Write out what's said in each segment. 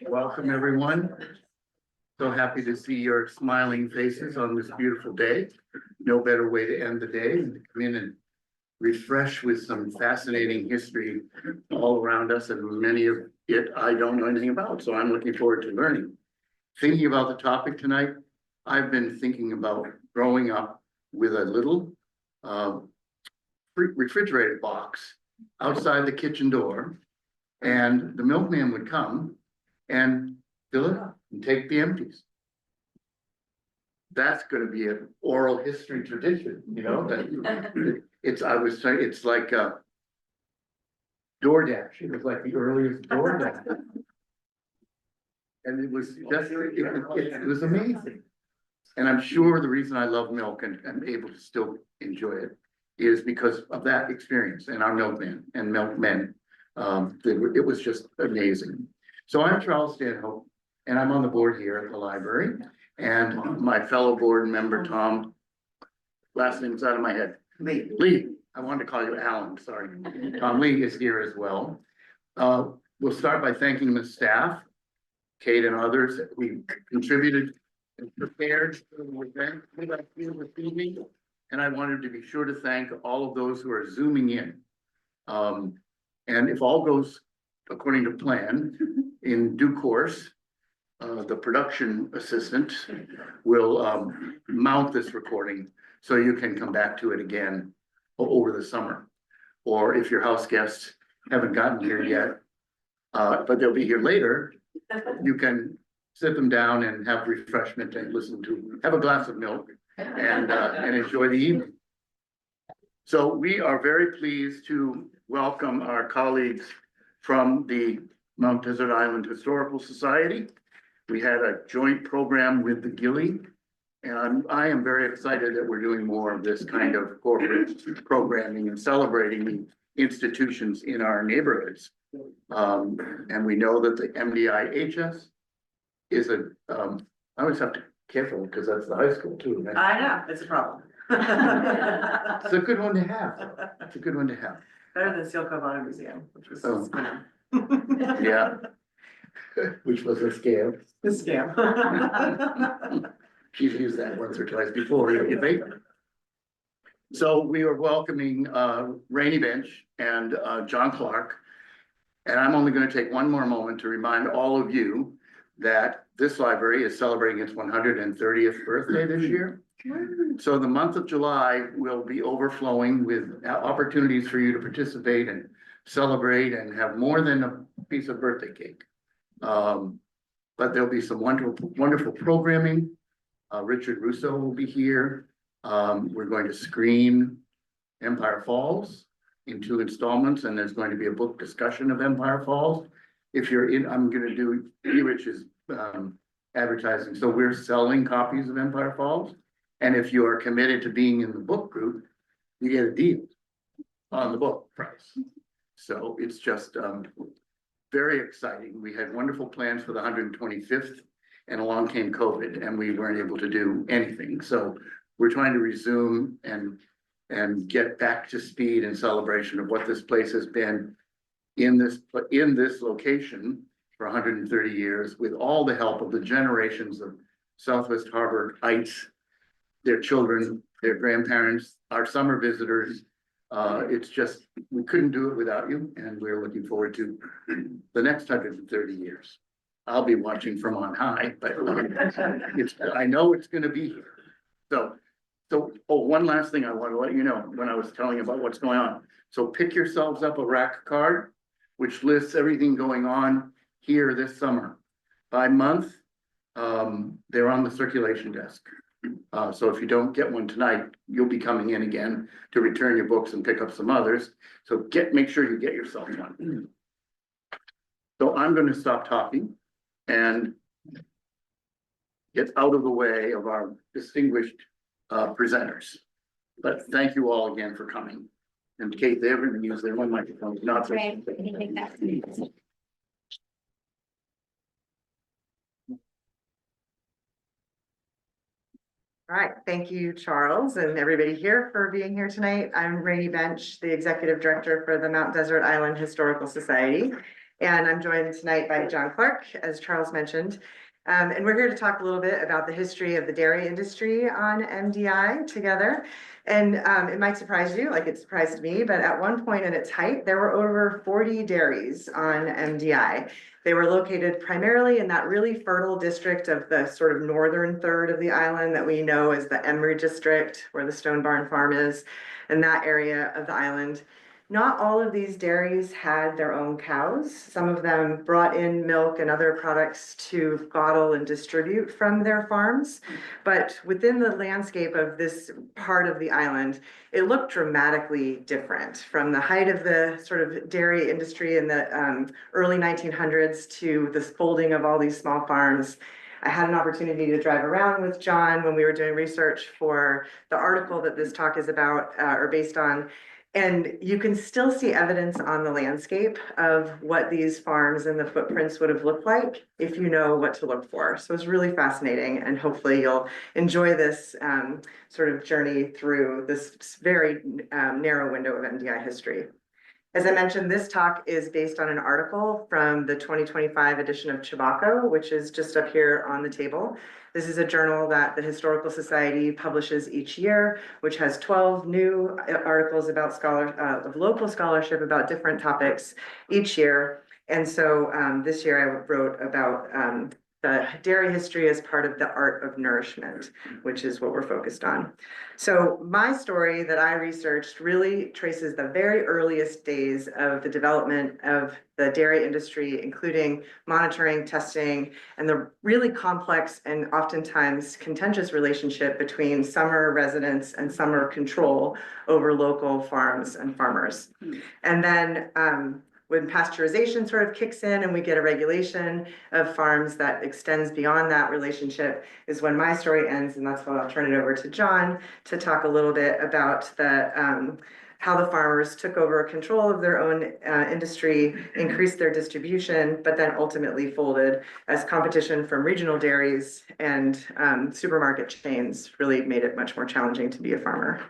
Welcome, everyone. So happy to see your smiling faces on this beautiful day. No better way to end the day than to come in and refresh with some fascinating history all around us, and many of it I don't know anything about, so I'm looking forward to learning. Thinking about the topic tonight, I've been thinking about growing up with a little refrigerator box outside the kitchen door, and the milkman would come and fill it up and take the empties. That's going to be an oral history tradition, you know, that I was saying, it's like a DoorDash. It was like the earliest DoorDash. And it was just, it was amazing. And I'm sure the reason I love milk and I'm able to still enjoy it is because of that experience and our milkman and milkmen. It was just amazing. So I'm Charles Stanhope, and I'm on the board here at the library. And my fellow board member, Tom, last name's out of my head. Lee. I wanted to call you Alan, sorry. Tom Lee is here as well. We'll start by thanking the staff, Kate and others who contributed and prepared for the event with us here this evening. And I wanted to be sure to thank all of those who are Zooming in. And if all goes according to plan, in due course, the production assistant will mount this recording so you can come back to it again over the summer. Or if your house guests haven't gotten here yet, but they'll be here later, you can sit them down and have refreshment and have a glass of milk and enjoy the evening. So we are very pleased to welcome our colleagues from the Mount Desert Island Historical Society. We had a joint program with the Gilly, and I am very excited that we're doing more of this kind of corporate programming and celebrating the institutions in our neighborhoods. And we know that the MDIHS is I always have to be careful because that's the high school too, right? I know, it's a problem. It's a good one to have. It's a good one to have. Better than Seal Cove Auto Museum, which was Oh. a scam. Yeah. Which was a scam. The scam. She's used that once or twice before, you think? So we are welcoming Raney Bench and John Clark. And I'm only going to take one more moment to remind all of you that this library is celebrating its 130th birthday this year. So the month of July will be overflowing with opportunities for you to participate and celebrate and have more than a piece of birthday cake. But there'll be some wonderful programming. Richard Russo will be here. We're going to screen Empire Falls in 2 installments, and there's going to be a book discussion of Empire Falls. If you're in, I'm going to do Rich's advertising. So we're selling copies of Empire Falls. And if you are committed to being in the book group, you get a deal on the book price. So it's just very exciting. We had wonderful plans for the 125th, and along came COVID, and we weren't able to do anything. So we're trying to resume and get back to speed in celebration of what this place has been in this location for 130 years, with all the help of the generations of Southwest Harborites, their children, their grandparents, our summer visitors. It's just, we couldn't do it without you, and we're looking forward to the next 130 years. I'll be watching from on high, but I know it's going to be here. So one last thing I want to let you know when I was telling you about what's going on. So pick yourselves up a rack card, which lists everything going on here this summer. By month, they're on the circulation desk. So if you don't get one tonight, you'll be coming in again to return your books and pick up some others. So make sure you get yourself one. So I'm going to stop talking and get out of the way of our distinguished presenters. But thank you all again for coming. And Kate, they haven't used their one microphone. Not so. Right, we can take that. All right, thank you, Charles, and everybody here for being here tonight. I'm Raney Bench, the Executive Director for the Mount Desert Island Historical Society. And I'm joined tonight by John Clark, as Charles mentioned. And we're here to talk a little bit about the history of the dairy industry on MDI together. And it might surprise you, like it surprised me, but at one point in its height, there were over 40 dairies on MDI. They were located primarily in that really fertile district of the sort of northern third of the island that we know as the Emery district, where the Stone Barn Farm is, in that area of the island. Not all of these dairies had their own cows. Some of them brought in milk and other products to bottle and distribute from their farms. But within the landscape of this part of the island, it looked dramatically different from the height of the sort of dairy industry in the early 1900s to this folding of all these small farms. I had an opportunity to drive around with John when we were doing research for the article that this talk is about or based on. And you can still see evidence on the landscape of what these farms and the footprints would have looked like if you know what to look for. So it's really fascinating, and hopefully you'll enjoy this sort of journey through this very narrow window of MDI history. As I mentioned, this talk is based on an article from the 2025 edition of Chibako, which is just up here on the table. This is a journal that the Historical Society publishes each year, which has 12 new articles about of local scholarship about different topics each year. And so this year I wrote about the dairy history as part of the art of nourishment, which is what we're focused on. So my story that I researched really traces the very earliest days of the development of the dairy industry, including monitoring, testing, and the really complex and oftentimes contentious relationship between summer residents and summer control over local farms and farmers. And then when pasteurization sort of kicks in and we get a regulation of farms that extends beyond that relationship is when my story ends, and that's when I'll turn it over to John to talk a little bit about the how the farmers took over control of their own industry, increased their distribution, but then ultimately folded as competition from regional dairies and supermarket chains really made it much more challenging to be a farmer.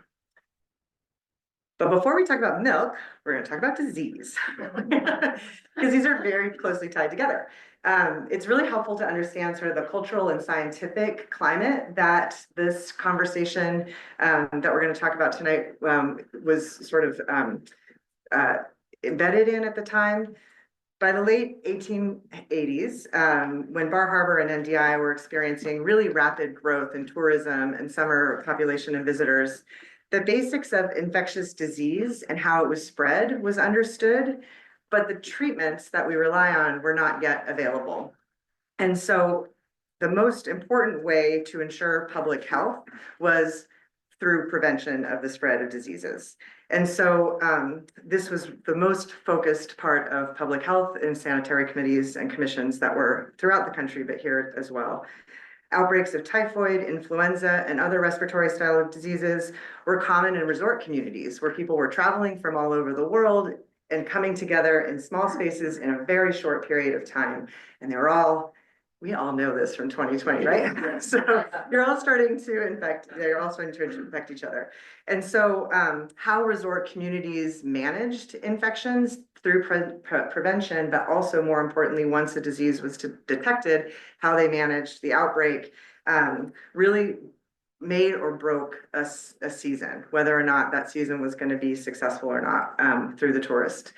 But before we talk about milk, we're going to talk about disease, because these are very closely tied together. It's really helpful to understand sort of the cultural and scientific climate that this conversation that we're going to talk about tonight was sort of embedded in at the time. By the late 1880s, when Bar Harbor and MDI were experiencing really rapid growth in tourism and summer population and visitors, the basics of infectious disease and how it was spread was understood, but the treatments that we rely on were not yet available. And so the most important way to ensure public health was through prevention of the spread of diseases. And so this was the most focused part of public health and sanitary committees and commissions that were throughout the country, but here as well. Outbreaks of typhoid, influenza, and other respiratory style diseases were common in resort communities where people were traveling from all over the world and coming together in small spaces in a very short period of time. And they were all, we all know this from 2020, right? So you're all starting to infect each other. And so how resort communities managed infections through prevention, but also more importantly, once a disease was detected, how they managed the outbreak really made or broke a season, whether or not that season was going to be successful or not through the tourist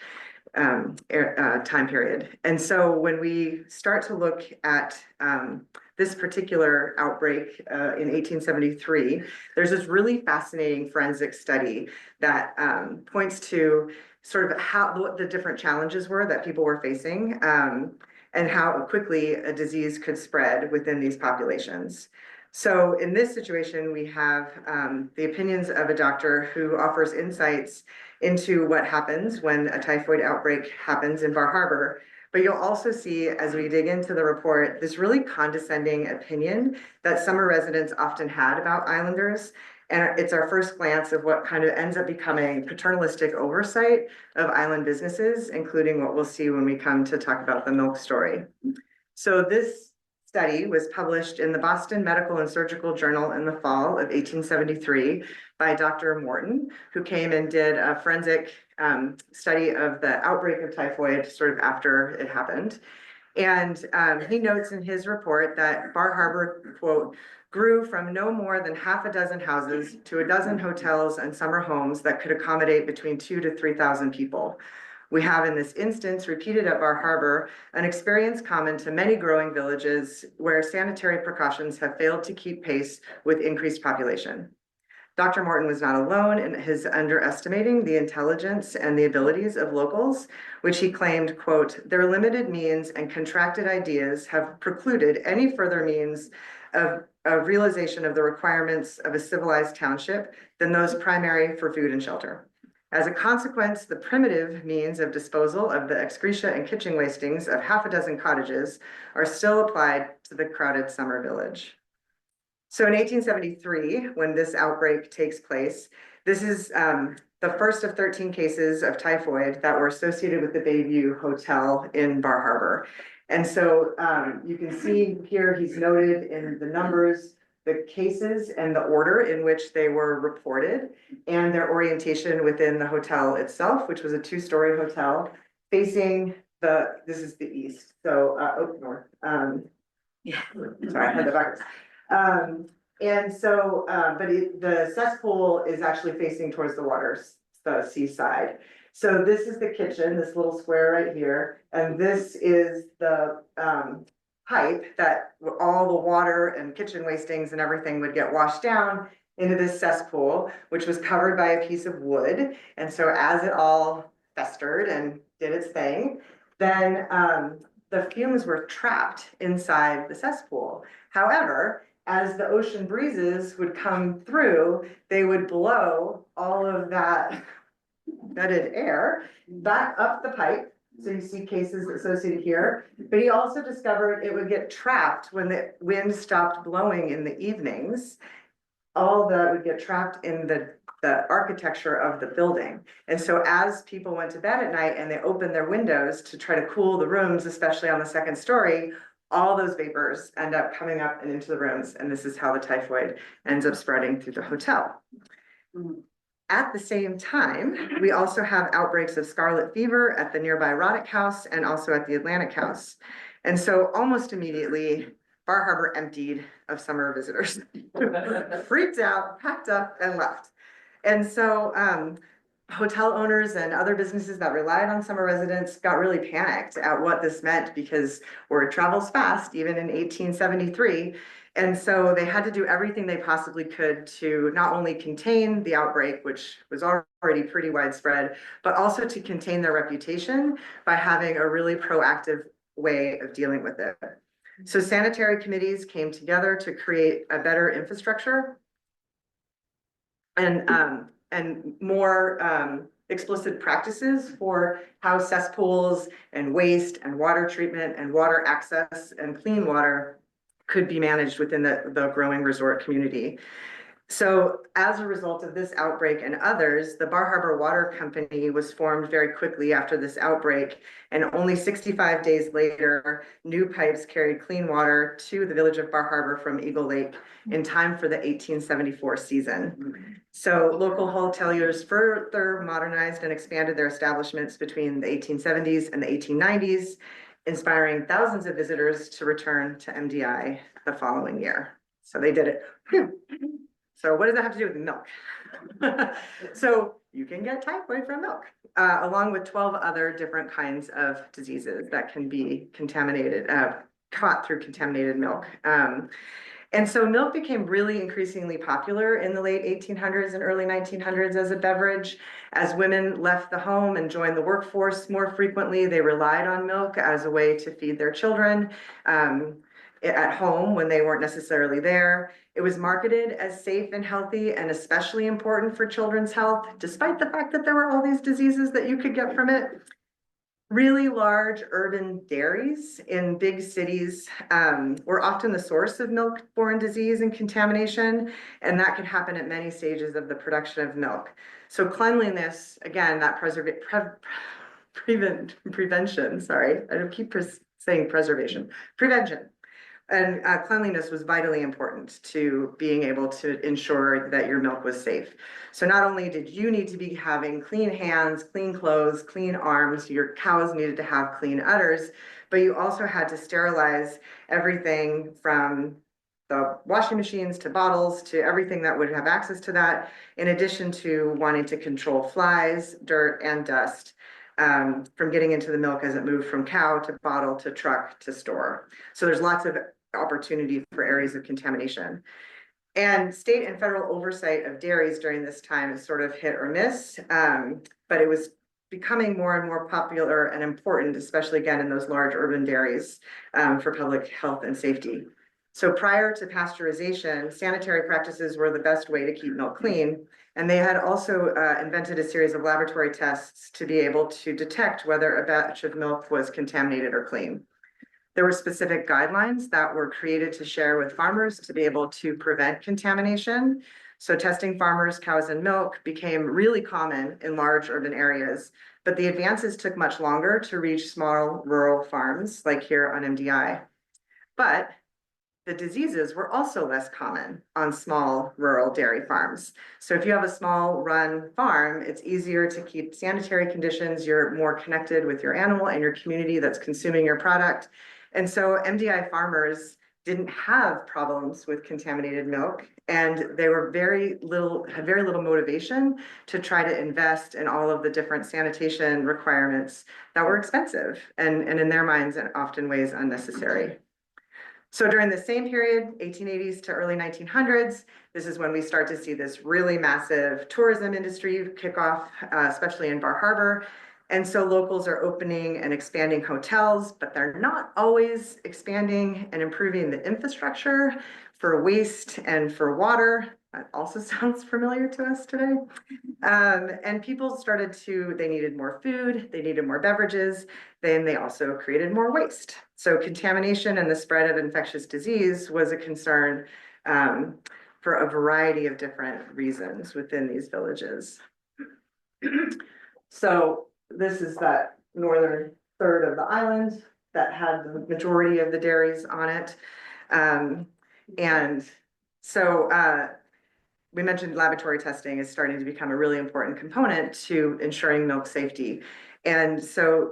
time period. And so when we start to look at this particular outbreak in 1873, there's this really fascinating forensic study that points to sort of what the different challenges were that people were facing and how quickly a disease could spread within these populations. So in this situation, we have the opinions of a doctor who offers insights into what happens when a typhoid outbreak happens in Bar Harbor. But you'll also see, as we dig into the report, this really condescending opinion that summer residents often had about islanders. And it's our first glance of what kind of ends up becoming paternalistic oversight of island businesses, including what we'll see when we come to talk about the milk story. So this study was published in the Boston Medical and Surgical Journal in the fall of 1873 by Dr. Morton, who came and did a forensic study of the outbreak of typhoid sort of after it happened. And he notes in his report that Bar Harbor, quote, grew from no more than half a dozen houses to a dozen hotels and summer homes that could accommodate between 2,000 to 3,000 people. We have in this instance repeated at Bar Harbor an experience common to many growing villages where sanitary precautions have failed to keep pace with increased population. Dr. Morton was not alone in his underestimating the intelligence and the abilities of locals, which he claimed, quote, their limited means and contracted ideas have precluded any further means of realization of the requirements of a civilized township than those primary for food and shelter. As a consequence, the primitive means of disposal of the excreta and kitchen wastings of half a dozen cottages are still applied to the crowded summer village. So in 1873, when this outbreak takes place, this is the first of 13 cases of typhoid that were associated with the Bayview Hotel in Bar Harbor. And so you can see here, he's noted in the numbers, the cases and the order in which they were reported and their orientation within the hotel itself, which was a two-story hotel facing this is the east. So, north. Yeah, sorry, I had the backwards. And so, but the cesspool is actually facing towards the waters, the seaside. So this is the kitchen, this little square right here. And this is the pipe that all the water and kitchen wastings and everything would get washed down into this cesspool, which was covered by a piece of wood. And so as it all festered and did its thing, then the fumes were trapped inside the cesspool. However, as the ocean breezes would come through, they would blow all of that gutted air back up the pipe. So you see cases associated here, but he also discovered it would get trapped when the wind stopped blowing in the evenings. All that would get trapped in the architecture of the building. And so as people went to bed at night and they opened their windows to try to cool the rooms, especially on the second story, all those vapors end up coming up and into the rooms. And this is how the typhoid ends up spreading through the hotel. At the same time, we also have outbreaks of scarlet fever at the nearby Roddick House and also at the Atlantic House. And so almost immediately, Bar Harbor emptied of summer visitors, freaked out, packed up, and left. And so hotel owners and other businesses that relied on summer residents got really panicked at what this meant because word travels fast, even in 1873. And so they had to do everything they possibly could to not only contain the outbreak, which was already pretty widespread, but also to contain their reputation by having a really proactive way of dealing with it. So sanitary committees came together to create a better infrastructure and more explicit practices for how cesspools and waste and water treatment and water access and clean water could be managed within the growing resort community. So as a result of this outbreak and others, the Bar Harbor Water Company was formed very quickly after this outbreak, and only 65 days later, new pipes carried clean water to the village of Bar Harbor from Eagle Lake in time for the 1874 season. So local hoteliers further modernized and expanded their establishments between the 1870s and the 1890s, inspiring thousands of visitors to return to MDI the following year. So they did it. So what does that have to do with milk? So you can get typhoid from milk, along with 12 other different kinds of diseases that can be contaminated, caught through contaminated milk. And so milk became really increasingly popular in the late 1800s and early 1900s as a beverage. As women left the home and joined the workforce more frequently, they relied on milk as a way to feed their children at home when they weren't necessarily there. It was marketed as safe and healthy and especially important for children's health, despite the fact that there were all these diseases that you could get from it. Really large urban dairies in big cities were often the source of milk-borne disease and contamination, and that could happen at many stages of the production of milk. So cleanliness, again, that prevention, sorry, I don't keep saying preservation, prevention And cleanliness was vitally important to being able to ensure that your milk was safe. So not only did you need to be having clean hands, clean clothes, clean arms, your cows needed to have clean udders, but you also had to sterilize everything from the washing machines to bottles to everything that would have access to that, in addition to wanting to control flies, dirt, and dust from getting into the milk as it moved from cow to bottle to truck to store. So there's lots of opportunity for areas of contamination. And state and federal oversight of dairies during this time is sort of hit or miss, but it was becoming more and more popular and important, especially again in those large urban dairies for public health and safety. So prior to pasteurization, sanitary practices were the best way to keep milk clean. And they had also invented a series of laboratory tests to be able to detect whether a batch of milk was contaminated or clean. There were specific guidelines that were created to share with farmers to be able to prevent contamination. So testing farmers' cows and milk became really common in large urban areas, but the advances took much longer to reach small rural farms like here on MDI. But the diseases were also less common on small rural dairy farms. So if you have a small run farm, it's easier to keep sanitary conditions. You're more connected with your animal and your community that's consuming your product. And so MDI farmers didn't have problems with contaminated milk, and they were had very little motivation to try to invest in all of the different sanitation requirements that were expensive and in their minds, in often ways unnecessary. So during the same period, 1880s to early 1900s, this is when we start to see this really massive tourism industry kick off, especially in Bar Harbor. And so locals are opening and expanding hotels, but they're not always expanding and improving the infrastructure for waste and for water. That also sounds familiar to us today. And people they needed more food, they needed more beverages, then they also created more waste. So contamination and the spread of infectious disease was a concern for a variety of different reasons within these villages. So this is that northern third of the island that had the majority of the dairies on it. And so we mentioned laboratory testing is starting to become a really important component to ensuring milk safety. And so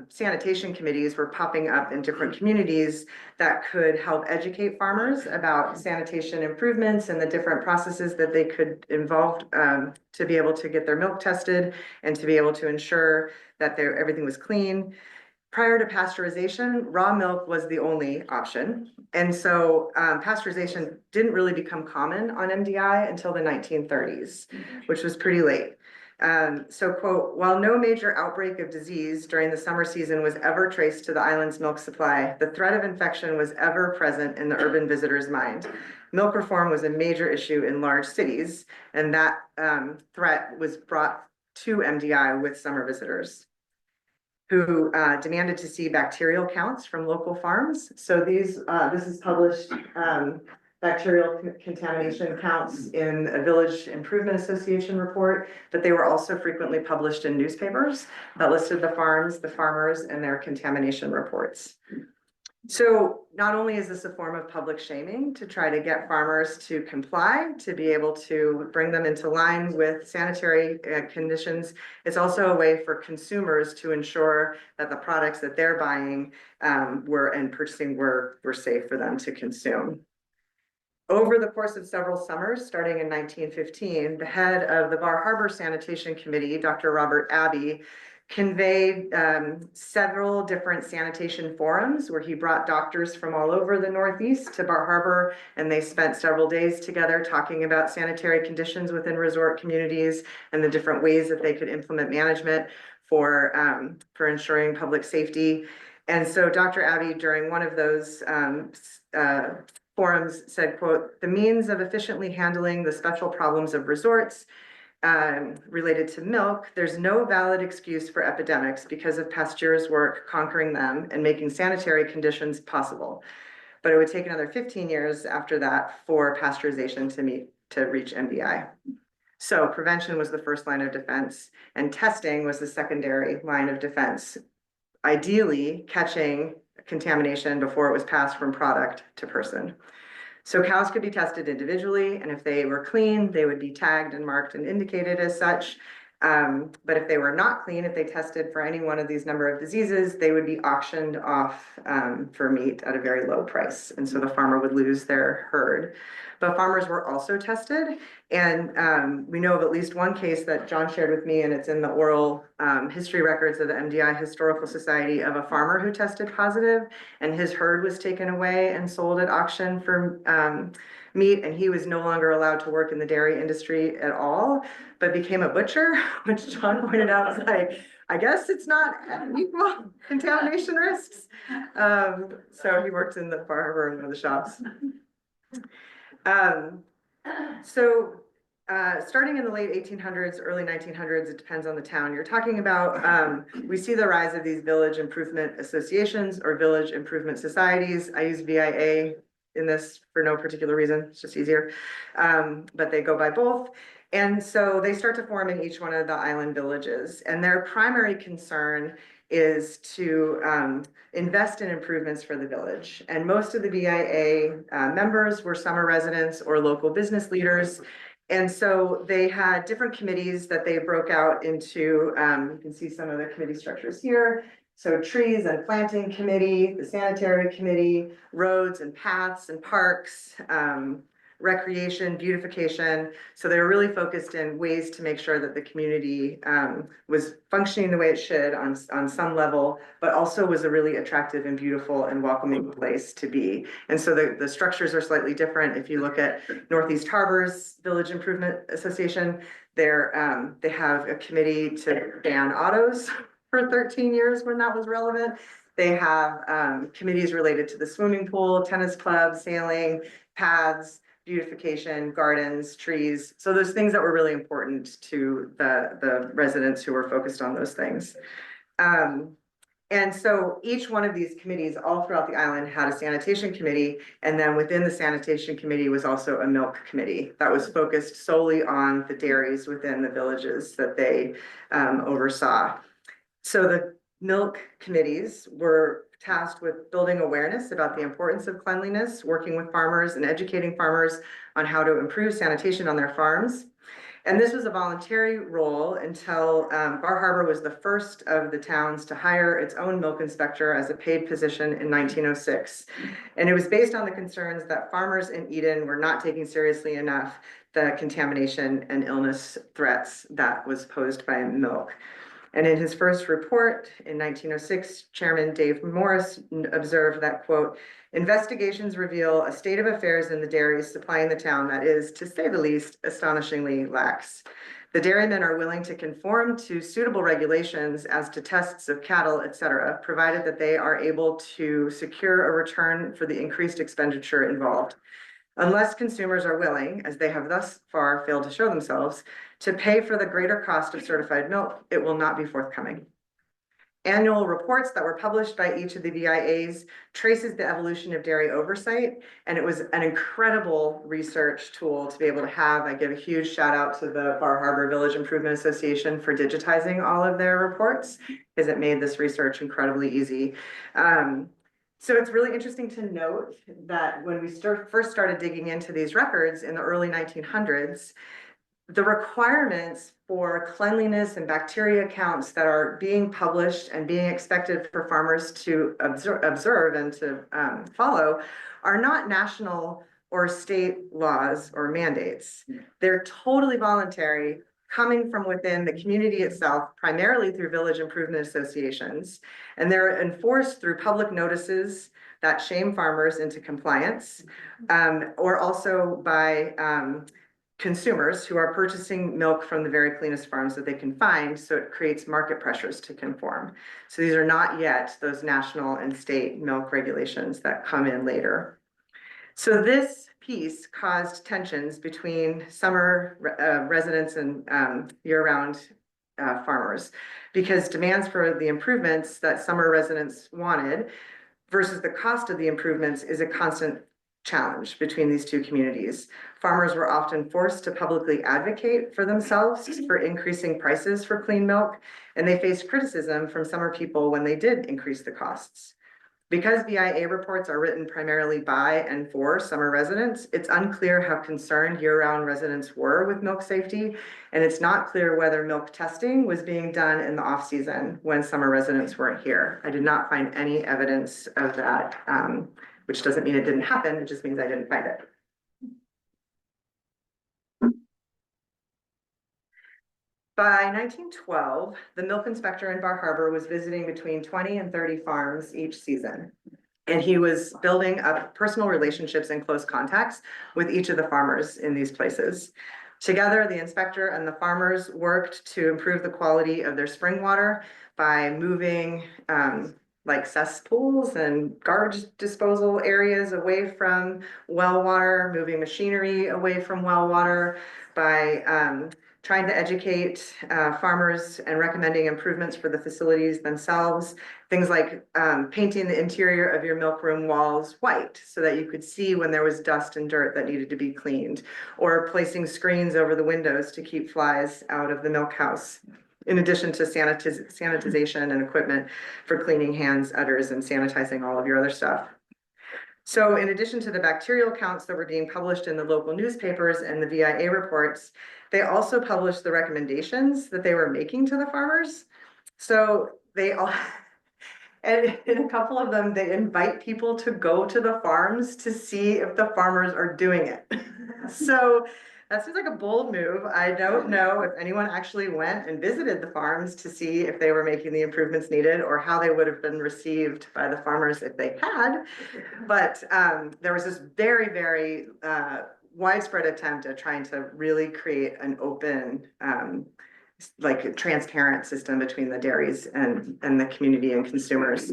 sanitation committees were popping up in different communities that could help educate farmers about sanitation improvements and the different processes that they could involve to be able to get their milk tested and to be able to ensure that everything was clean. Prior to pasteurization, raw milk was the only option. And so pasteurization didn't really become common on MDI until the 1930s, which was pretty late. So quote, while no major outbreak of disease during the summer season was ever traced to the island's milk supply, the threat of infection was ever present in the urban visitor's mind. Milk reform was a major issue in large cities, and that threat was brought to MDI with summer visitors who demanded to see bacterial counts from local farms. So this is published bacterial contamination counts in a Village Improvement Association report, but they were also frequently published in newspapers that listed the farms, the farmers, and their contamination reports. So not only is this a form of public shaming to try to get farmers to comply, to be able to bring them into line with sanitary conditions, it's also a way for consumers to ensure that the products that they're buying and purchasing were safe for them to consume. Over the course of several summers, starting in 1915, the head of the Bar Harbor Sanitation Committee, Dr. Robert Abbey, conveyed several different sanitation forums where he brought doctors from all over the Northeast to Bar Harbor, and they spent several days together talking about sanitary conditions within resort communities and the different ways that they could implement management for ensuring public safety. And so Dr. Abbey, during one of those forums, said, quote, the means of efficiently handling the special problems of resorts related to milk, there's no valid excuse for epidemics because of Pasteur's work conquering them and making sanitary conditions possible. But it would take another 15 years after that for pasteurization to reach MDI. So prevention was the first line of defense, and testing was the secondary line of defense. Ideally, catching contamination before it was passed from product to person. So cows could be tested individually, and if they were clean, they would be tagged and marked and indicated as such. But if they were not clean, if they tested for any one of these number of diseases, they would be auctioned off for meat at a very low price. And so the farmer would lose their herd. But farmers were also tested. And we know of at least one case that John shared with me, and it's in the oral history records of the MDI Historical Society, of a farmer who tested positive, and his herd was taken away and sold at auction for meat, and he was no longer allowed to work in the dairy industry at all, but became a butcher, which John pointed out was like, I guess it's not equal contamination risks. So he worked in the Bar Harbor in one of the shops. Starting in the late 1800s, early 1900s, it depends on the town you're talking about. We see the rise of these village improvement associations or village improvement societies. I use VIA in this for no particular reason, it's just easier, but they go by both. And so they start to form in each one of the island villages, and their primary concern is to invest in improvements for the village. And most of the VIA members were summer residents or local business leaders. And so they had different committees that they broke out into. You can see some of the committee structures here. So trees and planting committee, the sanitary committee, roads and paths and parks, recreation, beautification. So they were really focused in ways to make sure that the community was functioning the way it should on some level, but also was a really attractive and beautiful and welcoming place to be. And so the structures are slightly different. If you look at Northeast Harbor's Village Improvement Association, they have a committee to ban autos for 13 years when that was relevant. They have committees related to the swimming pool, tennis club, sailing, paths, beautification, gardens, trees. So those things that were really important to the residents who were focused on those things. And so each one of these committees all throughout the island had a sanitation committee. And then within the sanitation committee was also a milk committee that was focused solely on the dairies within the villages that they oversaw. So the milk committees were tasked with building awareness about the importance of cleanliness, working with farmers and educating farmers on how to improve sanitation on their farms. And this was a voluntary role until Bar Harbor was the first of the towns to hire its own milk inspector as a paid position in 1906. And it was based on the concerns that farmers in Eden were not taking seriously enough the contamination and illness threats that was posed by milk. And in his first report in 1906, Chairman Dave Morris observed that, quote, investigations reveal a state of affairs in the dairies supplying the town that is, to say the least, astonishingly lax. The dairymen are willing to conform to suitable regulations as to tests of cattle, et cetera, provided that they are able to secure a return for the increased expenditure involved. Unless consumers are willing, as they have thus far failed to show themselves, to pay for the greater cost of certified milk, it will not be forthcoming. Annual reports that were published by each of the VIAs traces the evolution of dairy oversight, and it was an incredible research tool to be able to have. I give a huge shout out to the Bar Harbor Village Improvement Association for digitizing all of their reports, because it made this research incredibly easy. So it's really interesting to note that when we first started digging into these records in the early 1900s, the requirements for cleanliness and bacteria counts that are being published and being expected for farmers to observe and to follow are not national or state laws or mandates. They're totally voluntary, coming from within the community itself, primarily through village improvement associations. And they're enforced through public notices that shame farmers into compliance, or also by consumers who are purchasing milk from the very cleanest farms that they can find. So it creates market pressures to conform. So these are not yet those national and state milk regulations that come in later. So this piece caused tensions between summer residents and year-round farmers, because demands for the improvements that summer residents wanted versus the cost of the improvements is a constant challenge between these two communities. Farmers were often forced to publicly advocate for themselves for increasing prices for clean milk, and they faced criticism from summer people when they did increase the costs. Because VIA reports are written primarily by and for summer residents, it's unclear how concerned year-round residents were with milk safety, and it's not clear whether milk testing was being done in the off-season when summer residents weren't here. I did not find any evidence of that, which doesn't mean it didn't happen, it just means I didn't find it. By 1912, the milk inspector in Bar Harbor was visiting between 20 and 30 farms each season. And he was building up personal relationships and close contacts with each of the farmers in these places. Together, the inspector and the farmers worked to improve the quality of their spring water by moving like cesspools and garbage disposal areas away from well water, moving machinery away from well water, by trying to educate farmers and recommending improvements for the facilities themselves. Things like painting the interior of your milk room walls white so that you could see when there was dust and dirt that needed to be cleaned, or placing screens over the windows to keep flies out of the milk house, in addition to sanitization and equipment for cleaning hands, udders, and sanitizing all of your other stuff. So in addition to the bacterial counts that were being published in the local newspapers and the VIA reports, they also published the recommendations that they were making to the farmers. So they all, and in a couple of them, they invite people to go to the farms to see if the farmers are doing it. So that seems like a bold move. I don't know if anyone actually went and visited the farms to see if they were making the improvements needed or how they would have been received by the farmers if they had. But there was this very, very widespread attempt at trying to really create an open, like transparent system between the dairies and the community and consumers.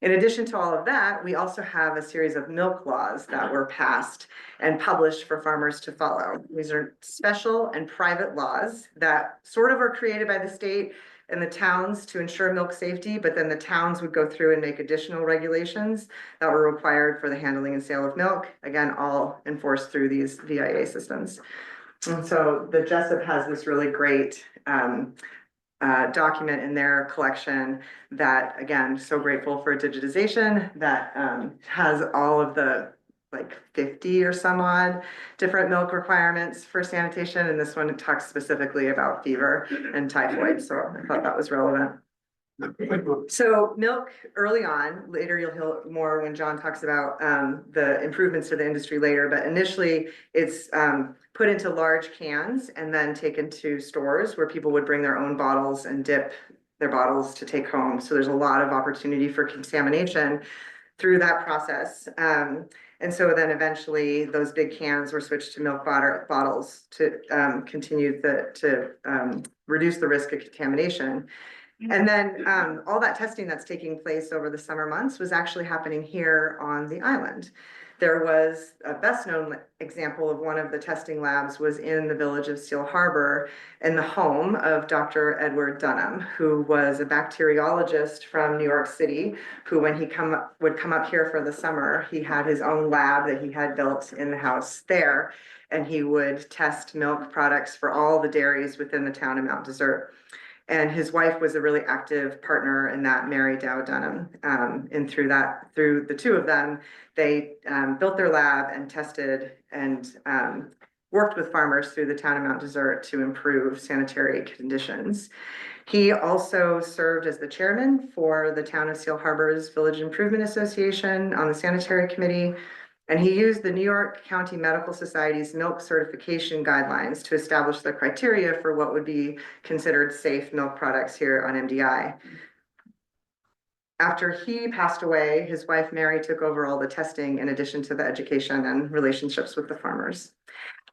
In addition to all of that, we also have a series of milk laws that were passed and published for farmers to follow. These are special and private laws that sort of are created by the state and the towns to ensure milk safety, but then the towns would go through and make additional regulations that were required for the handling and sale of milk, again, all enforced through these VIA systems. And so the Jessup has this really great document in their collection that, again, so grateful for digitization, that has all of the like 50 or some odd different milk requirements for sanitation. And this one talks specifically about fever and typhoid. So I thought that was relevant. So milk early on, later you'll hear more when John talks about the improvements to the industry later, but initially it's put into large cans and then taken to stores where people would bring their own bottles and dip their bottles to take home. So there's a lot of opportunity for contamination through that process. And so then eventually those big cans were switched to milk bottles to continue to reduce the risk of contamination. And then all that testing that's taking place over the summer months was actually happening here on the island. There was a best known example of one of the testing labs was in the village of Seal Harbor in the home of Dr. Edward Dunham, who was a bacteriologist from New York City, who when he would come up here for the summer, he had his own lab that he had built in the house there, and he would test milk products for all the dairies within the town of Mount Desert. And his wife was a really active partner in that, Mary Dow Dunham. And through the two of them, they built their lab and tested and worked with farmers through the town of Mount Desert to improve sanitary conditions. He also served as the chairman for the town of Seal Harbor's Village Improvement Association on the sanitary committee. And he used the New York County Medical Society's milk certification guidelines to establish the criteria for what would be considered safe milk products here on MDI. After he passed away, his wife Mary took over all the testing in addition to the education and relationships with the farmers.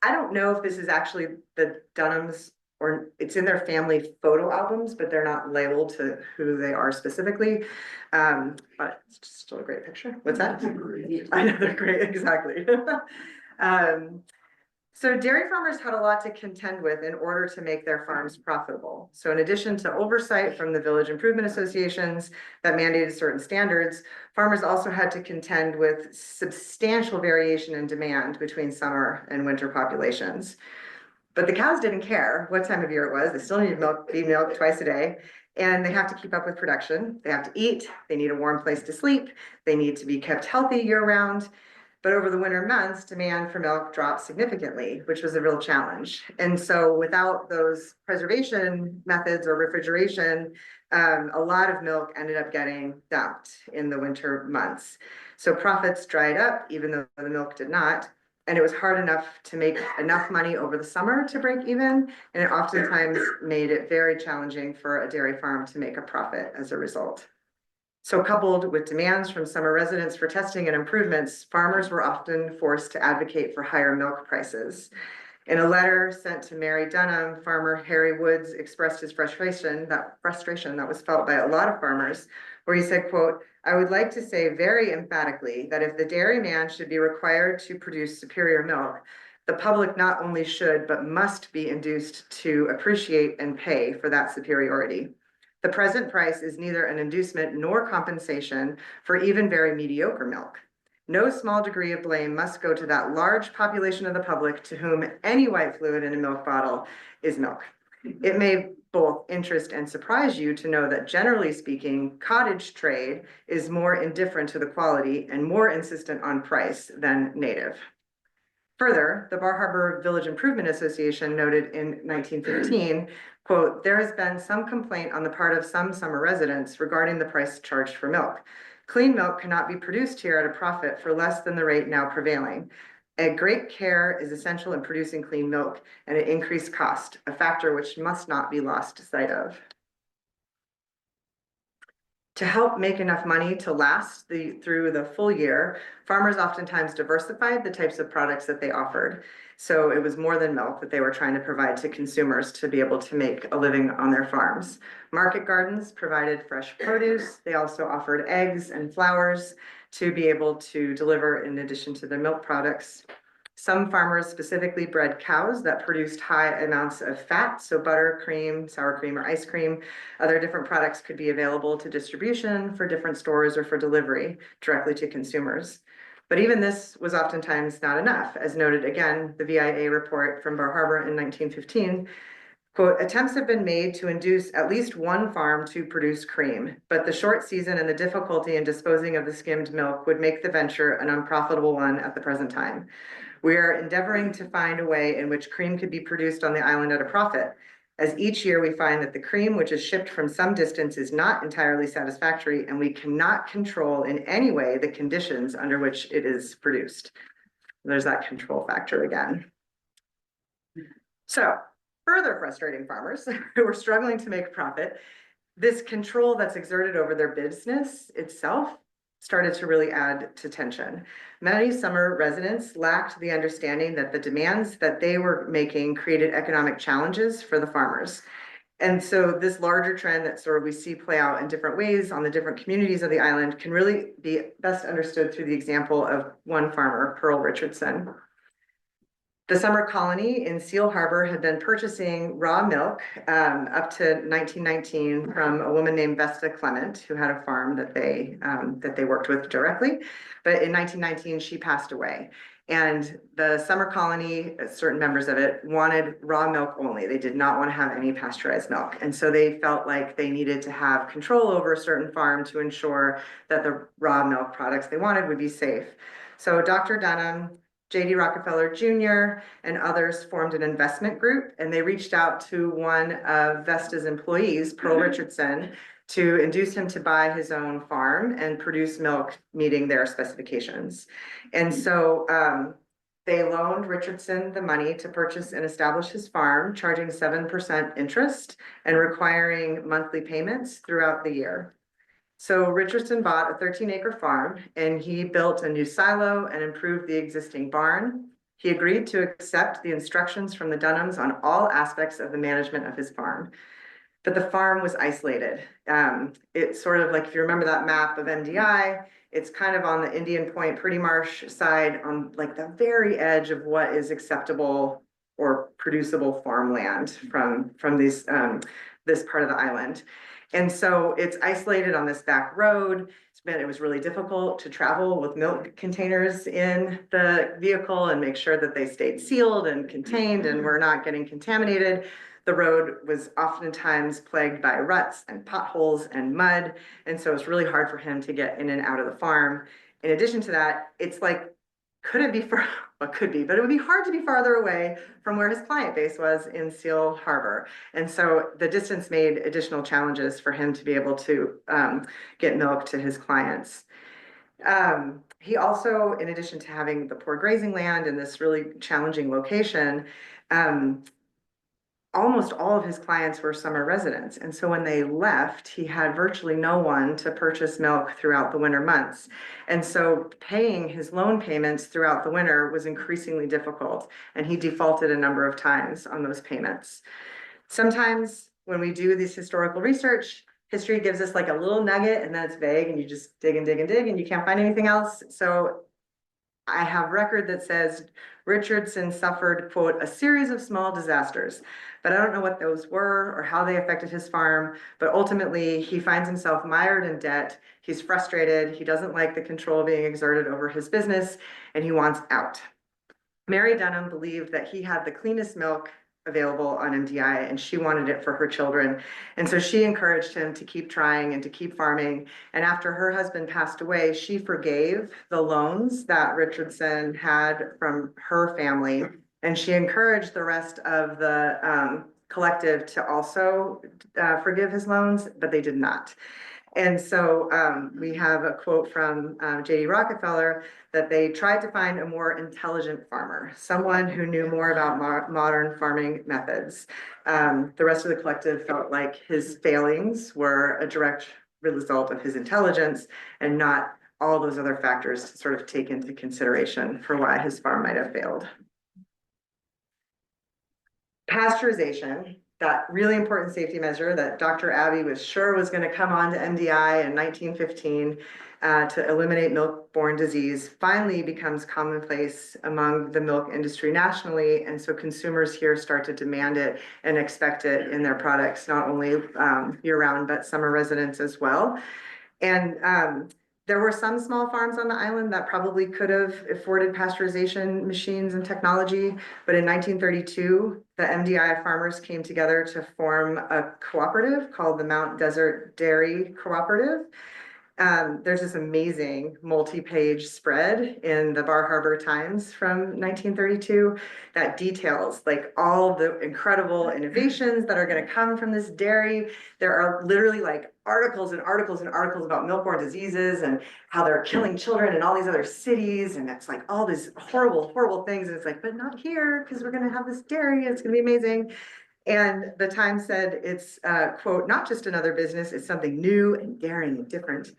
I don't know if this is actually the Dunhams, or it's in their family photo albums, but they're not labeled to who they are specifically. But it's just still a great picture. What's that? I know they're great, exactly. So dairy farmers had a lot to contend with in order to make their farms profitable. So in addition to oversight from the village improvement associations that mandated certain standards, farmers also had to contend with substantial variation in demand between summer and winter populations. But the cows didn't care what time of year it was. They still needed milk, be milked twice a day. And they have to keep up with production. They have to eat, they need a warm place to sleep, they need to be kept healthy year round. But over the winter months, demand for milk dropped significantly, which was a real challenge. And so without those preservation methods or refrigeration, a lot of milk ended up getting dumped in the winter months. So profits dried up, even though the milk did not. And it was hard enough to make enough money over the summer to break even. And it oftentimes made it very challenging for a dairy farm to make a profit as a result. So coupled with demands from summer residents for testing and improvements, farmers were often forced to advocate for higher milk prices. In a letter sent to Mary Dunham, farmer Harry Woods expressed his frustration that was felt by a lot of farmers, where he said, quote, "I would like to say very emphatically that if the dairyman should be required to produce superior milk, the public not only should, but must be induced to appreciate and pay for that superiority. The present price is neither an inducement nor compensation for even very mediocre milk. No small degree of blame must go to that large population of the public to whom any white fluid in a milk bottle is milk. It may both interest and surprise you to know that generally speaking, cottage trade is more indifferent to the quality and more insistent on price than native." Further, the Bar Harbor Village Improvement Association noted in 1915, quote, "There has been some complaint on the part of some summer residents regarding the price charged for milk. Clean milk cannot be produced here at a profit for less than the rate now prevailing. A great care is essential in producing clean milk and an increased cost, a factor which must not be lost sight of." To help make enough money to last through the full year, farmers oftentimes diversified the types of products that they offered. So it was more than milk that they were trying to provide to consumers to be able to make a living on their farms. Market gardens provided fresh produce. They also offered eggs and flowers to be able to deliver in addition to their milk products. Some farmers specifically bred cows that produced high amounts of fat, so butter, cream, sour cream, or ice cream. Other different products could be available to distribution for different stores or for delivery directly to consumers. But even this was oftentimes not enough. As noted again, the VIA report from Bar Harbor in 1915, quote, "Attempts have been made to induce at least one farm to produce cream, but the short season and the difficulty in disposing of the skimmed milk would make the venture an unprofitable one at the present time. We are endeavoring to find a way in which cream could be produced on the island at a profit. As each year we find that the cream which is shipped from some distance is not entirely satisfactory, and we cannot control in any way the conditions under which it is produced." There's that control factor again. So further frustrating farmers who were struggling to make a profit, this control that's exerted over their business itself started to really add to tension. Many summer residents lacked the understanding that the demands that they were making created economic challenges for the farmers. And so this larger trend that sort of we see play out in different ways on the different communities of the island can really be best understood through the example of one farmer, Pearl Richardson. The summer colony in Seal Harbor had been purchasing raw milk up to 1919 from a woman named Vesta Clement, who had a farm that they worked with directly. But in 1919, she passed away. And the summer colony, certain members of it, wanted raw milk only. They did not want to have any pasteurized milk. And so they felt like they needed to have control over a certain farm to ensure that the raw milk products they wanted would be safe. So Dr. Dunham, J.D. Rockefeller Jr. and others formed an investment group, and they reached out to one of Vesta's employees, Pearl Richardson, to induce him to buy his own farm and produce milk meeting their specifications. And so they loaned Richardson the money to purchase and establish his farm, charging 7% interest and requiring monthly payments throughout the year. So Richardson bought a 13-acre farm, and he built a new silo and improved the existing barn. He agreed to accept the instructions from the Dunhams on all aspects of the management of his farm. But the farm was isolated. It's sort of like, if you remember that map of MDI, it's kind of on the Indian Point, Pretty Marsh side, on like the very edge of what is acceptable or producible farmland from this part of the island. And so it's isolated on this back road. It was really difficult to travel with milk containers in the vehicle and make sure that they stayed sealed and contained and were not getting contaminated. The road was oftentimes plagued by ruts and potholes and mud, and so it's really hard for him to get in and out of the farm. In addition to that, it's like, could it be for, well, could be, but it would be hard to be farther away from where his client base was in Seal Harbor. And so the distance made additional challenges for him to be able to get milk to his clients. He also, in addition to having the poor grazing land and this really challenging location, almost all of his clients were summer residents. And so when they left, he had virtually no one to purchase milk throughout the winter months. And so paying his loan payments throughout the winter was increasingly difficult. And he defaulted a number of times on those payments. Sometimes when we do this historical research, history gives us like a little nugget and then it's vague and you just dig and dig and dig and you can't find anything else. So I have record that says Richardson suffered, quote, a series of small disasters, but I don't know what those were or how they affected his farm. But ultimately, he finds himself mired in debt. He's frustrated. He doesn't like the control being exerted over his business, and he wants out. Mary Dunham believed that he had the cleanest milk available on MDI and she wanted it for her children. And so she encouraged him to keep trying and to keep farming. And after her husband passed away, she forgave the loans that Richardson had from her family. And she encouraged the rest of the collective to also forgive his loans, but they did not. And so we have a quote from J.D. Rockefeller that they tried to find a more intelligent farmer, someone who knew more about modern farming methods. The rest of the collective felt like his failings were a direct result of his intelligence and not all those other factors to sort of take into consideration for why his farm might have failed. Pasteurization, that really important safety measure that Dr. Abbey was sure was going to come on to MDI in 1915 to eliminate milk-borne disease, finally becomes commonplace among the milk industry nationally. And so consumers here start to demand it and expect it in their products, not only year-round, but summer residents as well. And there were some small farms on the island that probably could have afforded pasteurization machines and technology, but in 1932, the MDI farmers came together to form a cooperative called the Mount Desert Dairy Cooperative. There's this amazing multi-page spread in the Bar Harbor Times from 1932 that details like all the incredible innovations that are going to come from this dairy. There are literally like articles and articles and articles about milk-borne diseases and how they're killing children in all these other cities. And it's like all these horrible, horrible things. And it's like, but not here because we're going to have this dairy. It's going to be amazing. And the Times said it's, quote, not just another business, it's something new and daring and different.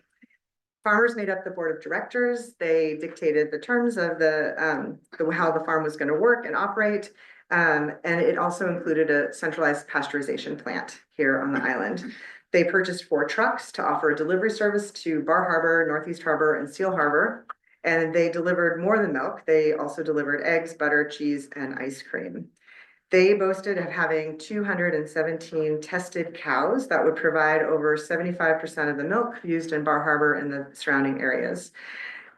Farmers made up the board of directors. They dictated the terms of how the farm was going to work and operate. And it also included a centralized pasteurization plant here on the island. They purchased 4 trucks to offer a delivery service to Bar Harbor, Northeast Harbor, and Seal Harbor. And they delivered more than milk. They also delivered eggs, butter, cheese, and ice cream. They boasted of having 217 tested cows that would provide over 75% of the milk used in Bar Harbor and the surrounding areas.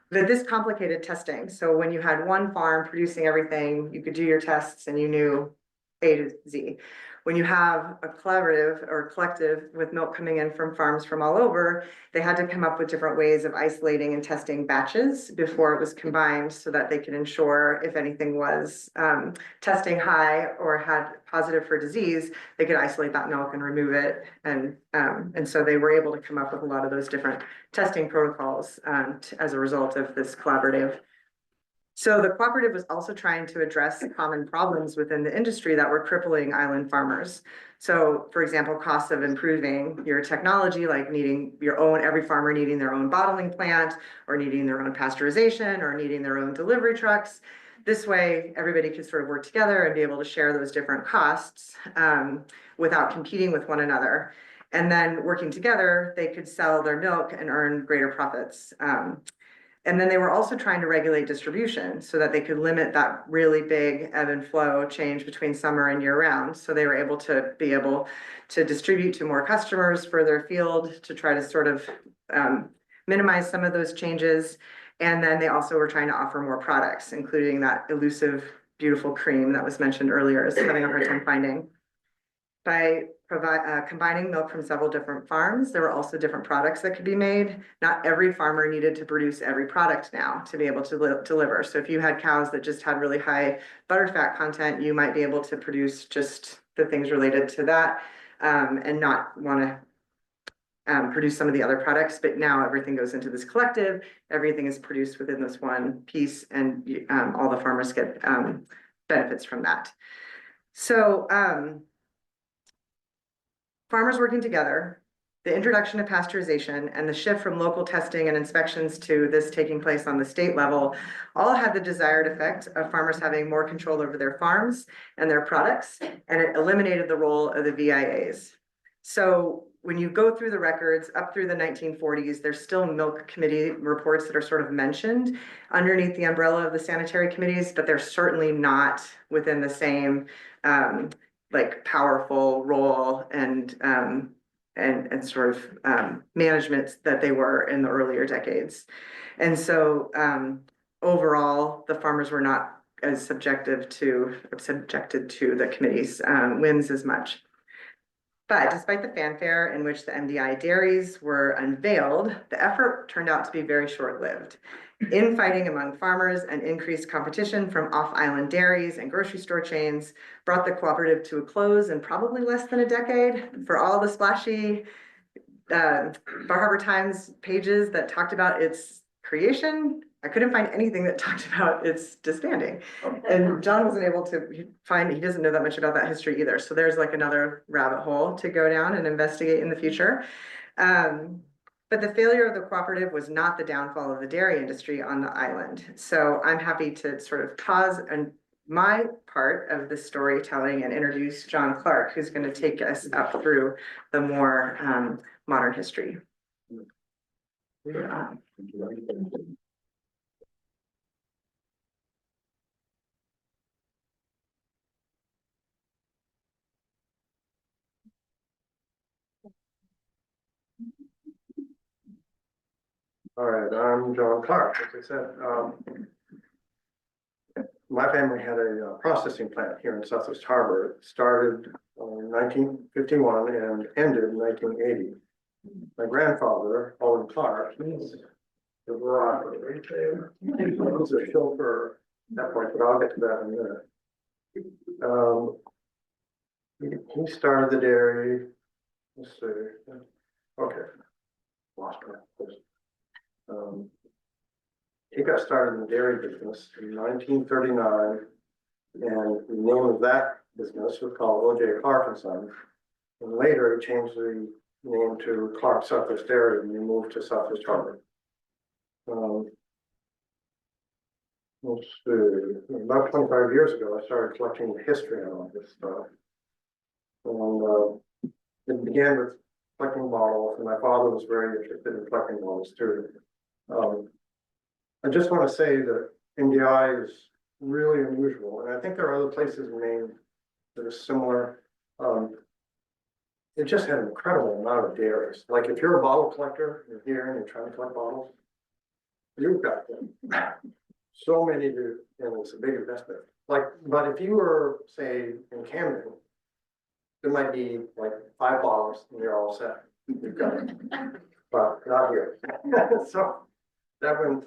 This complicated testing. So when you had one farm producing everything, you could do your tests and you knew A to Z. When you have a collaborative or collective with milk coming in from farms from all over, they had to come up with different ways of isolating and testing batches before it was combined so that they could ensure if anything was testing high or had positive for disease, they could isolate that milk and remove it. And so they were able to come up with a lot of those different testing protocols as a result of this collaborative. So the cooperative was also trying to address common problems within the industry that were crippling island farmers. So for example, costs of improving your technology, like needing your own, every farmer needing their own bottling plant or needing their own pasteurization or needing their own delivery trucks. This way, everybody could sort of work together and be able to share those different costs without competing with one another. And then working together, they could sell their milk and earn greater profits. And then they were also trying to regulate distribution so that they could limit that really big ebb and flow change between summer and year round. So they were able to distribute to more customers further afield to try to sort of minimize some of those changes. And then they also were trying to offer more products, including that elusive, beautiful cream that was mentioned earlier as having a hard time finding. by combining milk from several different farms. There were also different products that could be made. Not every farmer needed to produce every product now to be able to deliver. So if you had cows that just had really high butterfat content, you might be able to produce just the things related to that, and not want to produce some of the other products. But now everything goes into this collective, everything is produced within this one piece, and all the farmers get benefits from that. So farmers working together, the introduction of pasteurization, and the shift from local testing and inspections to this taking place on the state level all had the desired effect of farmers having more control over their farms and their products, and it eliminated the role of the VIAs. So when you go through the records up through the 1940s, there's still milk committee reports that are sort of mentioned underneath the umbrella of the sanitary committees, but they're certainly not within the same like powerful role and sort of management that they were in the earlier decades. And so overall, the farmers were not as subjected to the committee's whims as much. But despite the fanfare in which the MDI dairies were unveiled, the effort turned out to be very short-lived. Infighting among farmers and increased competition from off-island dairies and grocery store chains brought the cooperative to a close in probably less than a decade. For all the splashy Bar Harbor Times pages that talked about its creation, I couldn't find anything that talked about its disbanding. And John wasn't able to find, he doesn't know that much about that history either. So there's like another rabbit hole to go down and investigate in the future. But the failure of the cooperative was not the downfall of the dairy industry on the island. So I'm happy to sort of pause and my part of the storytelling and introduce John Clark, who's going to take us up through the more modern history. All right, I'm John Clark, as I said. My family had a processing plant here in Southwest Harbor. It started in 1951 and ended in 1980. My grandfather, Owen Clark, he's the rock right there. He was a chauffeur at that point, but I'll get to that in a minute. He started the dairy. Let's see. Okay, lost my. He got started in the dairy business in 1939, and the name of that business was called O.J. Clark and Son. And later, he changed the name to Clark Southwest Dairy, and we moved to Southwest Harbor. Let's see. About 25 years ago, I started collecting the history on all this stuff, and it began with collecting bottles, and my father was very interested in collecting bottles too. I just want to say that MDI is really unusual, and I think there are other places in Maine that are similar. It just had an incredible amount of dairies. Like if you're a bottle collector, you're here and you're trying to collect bottles, you've got them. So many do, and it's a big investment. Like, but if you were, say, in Camden, there might be like 5 bottles and you're all set. You've got it, but not here. So that went.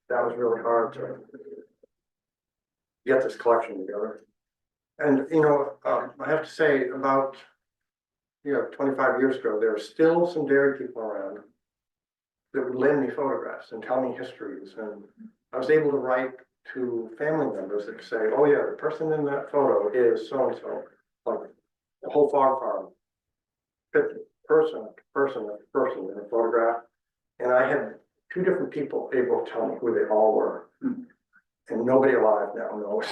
That was really hard to get this collection together. And you know, I have to say, about 25 years ago, there were still some dairy people around that would lend me photographs and tell me histories, and I was able to write to family members that could say, "Oh yeah, the person in that photo is so and so," like the whole farm, 50 person in a photograph, and I had 2 different people able to tell me who they all were, and nobody alive now knows.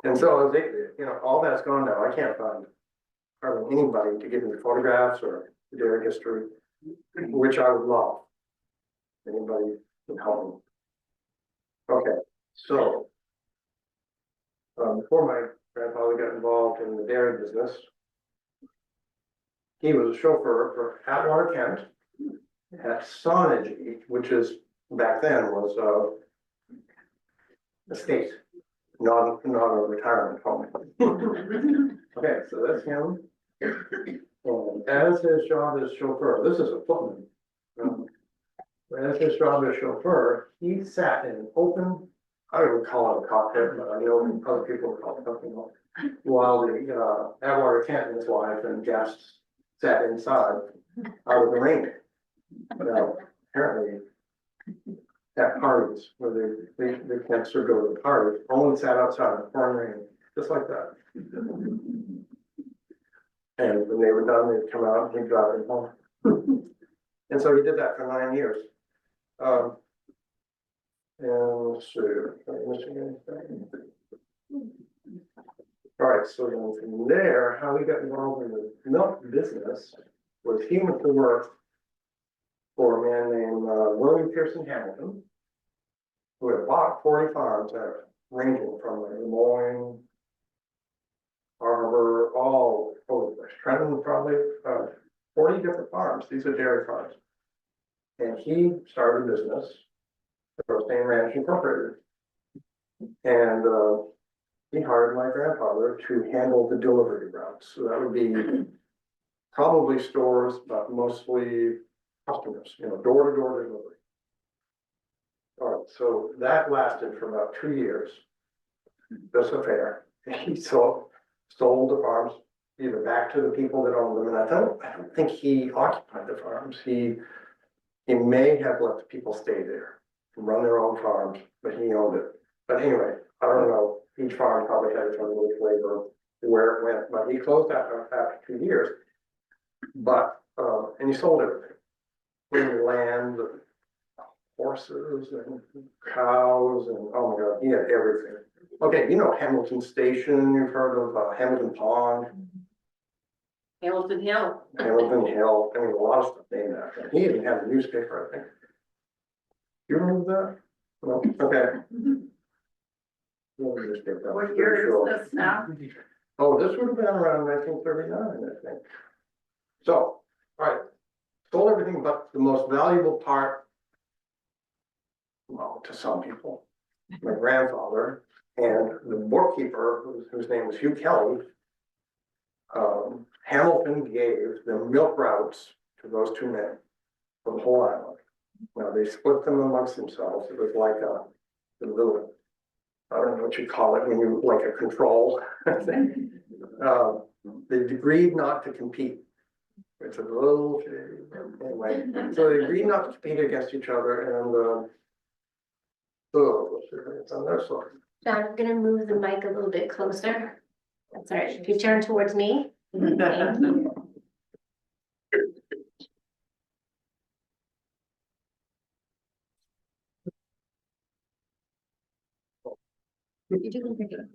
And so they, all that's gone now. I can't find hardly anybody to give me photographs or dairy history, which I would love. Anybody can help me. Okay, so before my grandfather got involved in the dairy business, he was a chauffeur for Atwater, Kent, at Sonage, which is back then was a state, not a retirement home. Okay, so that's him. And as his job as chauffeur, this is a footman. As his job as chauffeur, he sat in an open, I don't even call it a cockpit, but I know other people call it something else. While the Atwater attendant, his wife and guests sat inside out of the rain. Now, apparently, at parties where they can't sort of go to the party, only sat outside in the pouring rain, just like that. And when they were done, they'd come out and he'd drive them home. And so he did that for 9 years. And let's see, am I missing anything? All right, so then from there, how he got involved in the milk business was he went to work for a man named William Pearson Hamilton, who had bought 40 farms there, ranging from Des Moines, Harbor, all over the place. Trenton, probably 40 different farms. These are dairy farms. And he started a business, Roasting Ranch Incorporated. And he hired my grandfather to handle the delivery routes. So that would be probably stores, but mostly customers, door-to-door delivery. All right, so that lasted for about 2 years, this affair. He sold the farms either back to the people that owned them, and I don't think he occupied the farms. He may have let the people stay there and run their own farms, but he owned it. But anyway, I don't know, each farm probably had its own which flavor, where it went, but he closed after 2 years. But, and he sold everything, including land, horses and cows, and oh my God, he had everything. Okay, Hamilton Station, you've heard of Hamilton Pond. Hamilton Hill. Hamilton Hill, I mean, a lot of stuff named after him. He even had a newspaper, I think. You remember that? No, okay. Newspaper, What I'm year pretty sure. is this now? Oh, this would have been around 1939, I think. So, all right, sold everything, but the most valuable part, well, to some people, my grandfather and the bookkeeper, whose name was Hugh Kelly, Hamilton gave the milk routes to those two men for the whole island. Now, they split them amongst themselves. It was like a little, I don't know what you call it when you, like a control. They agreed not to compete. It's a little, anyway, so they agreed not to compete against each other, and it's on their side. John, I'm gonna move the mic a little bit closer. That's all right. If you turn towards me. Thank you. You're doing pretty good.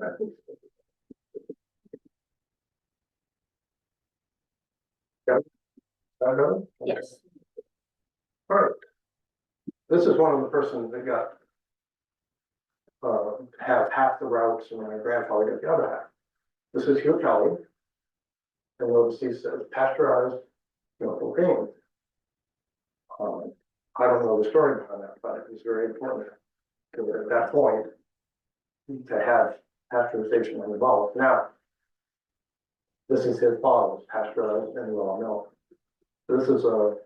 Yes. All right. This is one of the persons that got have half the routes, and my grandfather got the other half. This is Hugh Kelly. And notice he says pasteurized milk and cream. I don't know the story behind that, but it was very important because at that point to have pasteurization on the bottle. Now, this is his bottle, it's pasteurized and raw milk. This is a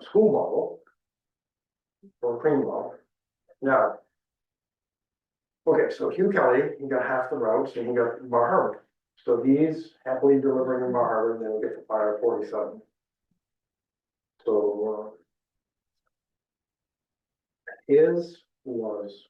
school bottle or a cream bottle. Now, okay, so Hugh Kelly, he got half the routes and he got Bar Harbor. So he's happily delivering in Bar Harbor, and then we get to Fire 47. So his was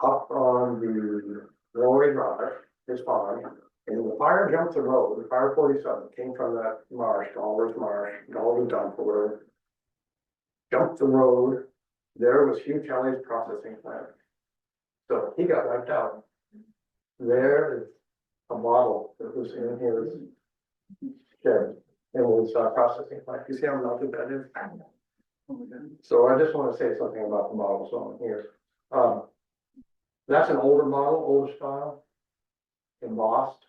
up on the Rory Drive, his farm, and the fire jumped the road. The Fire 47 came from that marsh, Galder's Marsh, Galder Dump or whatever. Jumped the road. There was Hugh Kelly's processing plant. So he got wiped out. There is a bottle that was in his shed and was processing plant. You see how melted that is? So I just want to say something about the models on here. That's an older model, older style, embossed.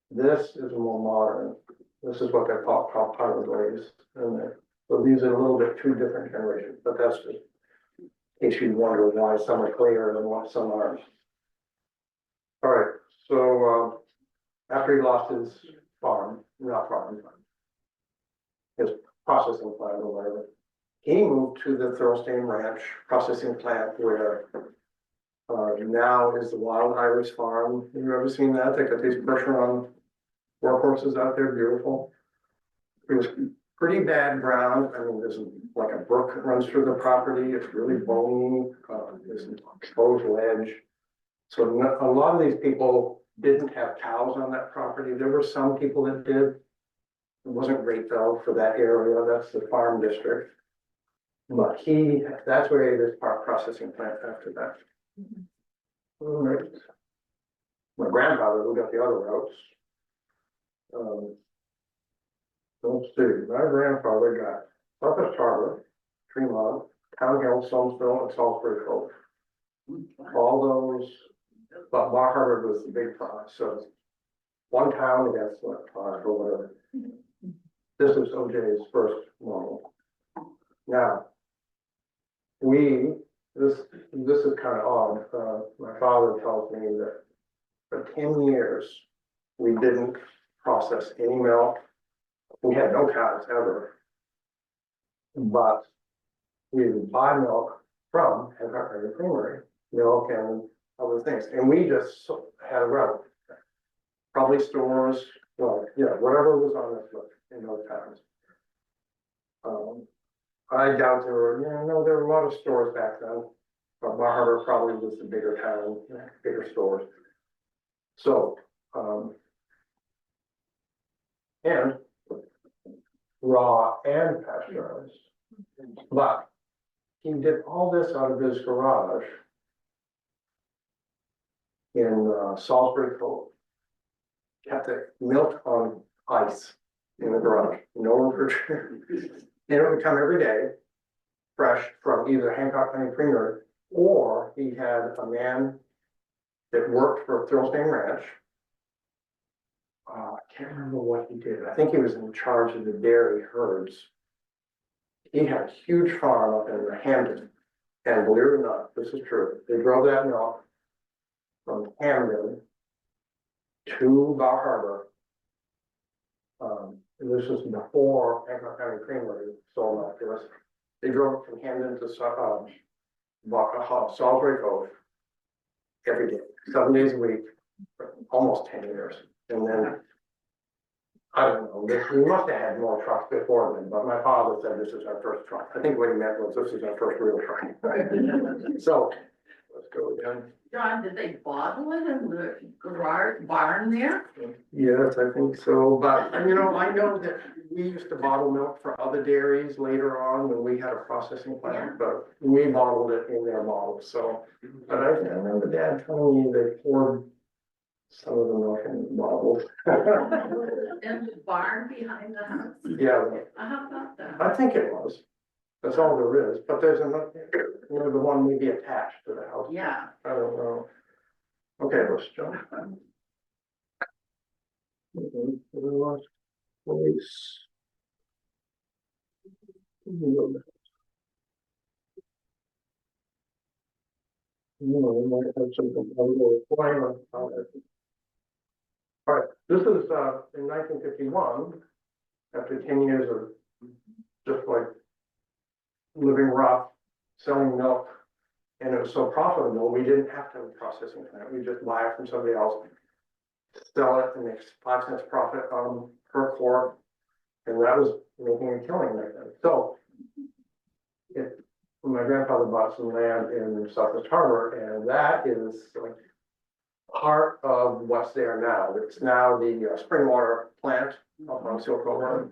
This is more modern. This is what they call powder glaze in there. So these are a little bit two different generations, but that's just in case you wonder why some are clearer than what some aren't. All right, so after he lost his farm, not farm, his processing plant or whatever, he moved to the Thurlstein Ranch processing plant where now is the Wild Irish Farm. Have you ever seen that? They got these pressure-on workhorses out there, beautiful. It was pretty bad ground. I mean, there's like a brook that runs through the property. It's really bony. There's an exposed ledge. So a lot of these people didn't have cows on that property. There were some people that did. It wasn't great though for that area. That's the farm district. But that's where he had his processing plant after that. All right. My grandfather, who got the other routes. Let's see, my grandfather got Southwest Harbor, Tremont, Town Hill, Solmesville, and Salisbury Cove. All those, but Bar Harbor was the big prize, so one town against what, five or whatever. This is OJ's first model. Now, this is kind of odd. My father tells me that for 10 years, we didn't process any milk. We had no cows ever. But we would buy milk from Hancock County Creamery, milk and other things. And we just had a route. Probably stores, well, yeah, whatever was on this list in those towns. I doubt there were, there were a lot of stores back then, but Bar Harbor probably was the bigger town, bigger stores. So, and raw and pasteurized, but he did all this out of his garage in Salisbury Cove. Kept the milk on ice in the garage, no refrigerator. And it would come every day, fresh from either Hancock County Creamery, or he had a man that worked for Thurlstein Ranch. I can't remember what he did. I think he was in charge of the dairy herds. He had a huge farm up in Hamden. And believe it or not, this is true. They drove that milk from Hamden to Bar Harbor. This was before Hancock County Creamery sold milk to us. They drove from Hamden to Salisbury Cove every day, 7 days a week, for almost 10 years. And then, I don't know, we must have had more trucks before then, but my father said this is our first truck. I think what he meant was this is our first real truck. So, let's go again. John, did they bottle it in the garage barn there? Yes, I think so, but I know that we used to bottle milk for other dairies later on when we had a processing plant, but we bottled it in their bottles, so. But I remember Dad telling me they poured some of the milk in bottles. In the barn behind the house? Yeah, How about that? I think it was. That's all there is, but there's another, the one maybe attached to the house. Yeah. I don't know. Okay, let's jump. Police. No, we might have something a little finer on it. All right, this is in 1951, after 10 years of just like living rough, selling milk, and it was so profitable, we didn't have to have a processing plant. We just buy it from somebody else, sell it, and make 5 cents profit per quart, and that was making a killing right then. So, my grandfather bought some land in Southwest Harbor, and that is like part of what's there now. It's now the spring water plant up on Silk Road.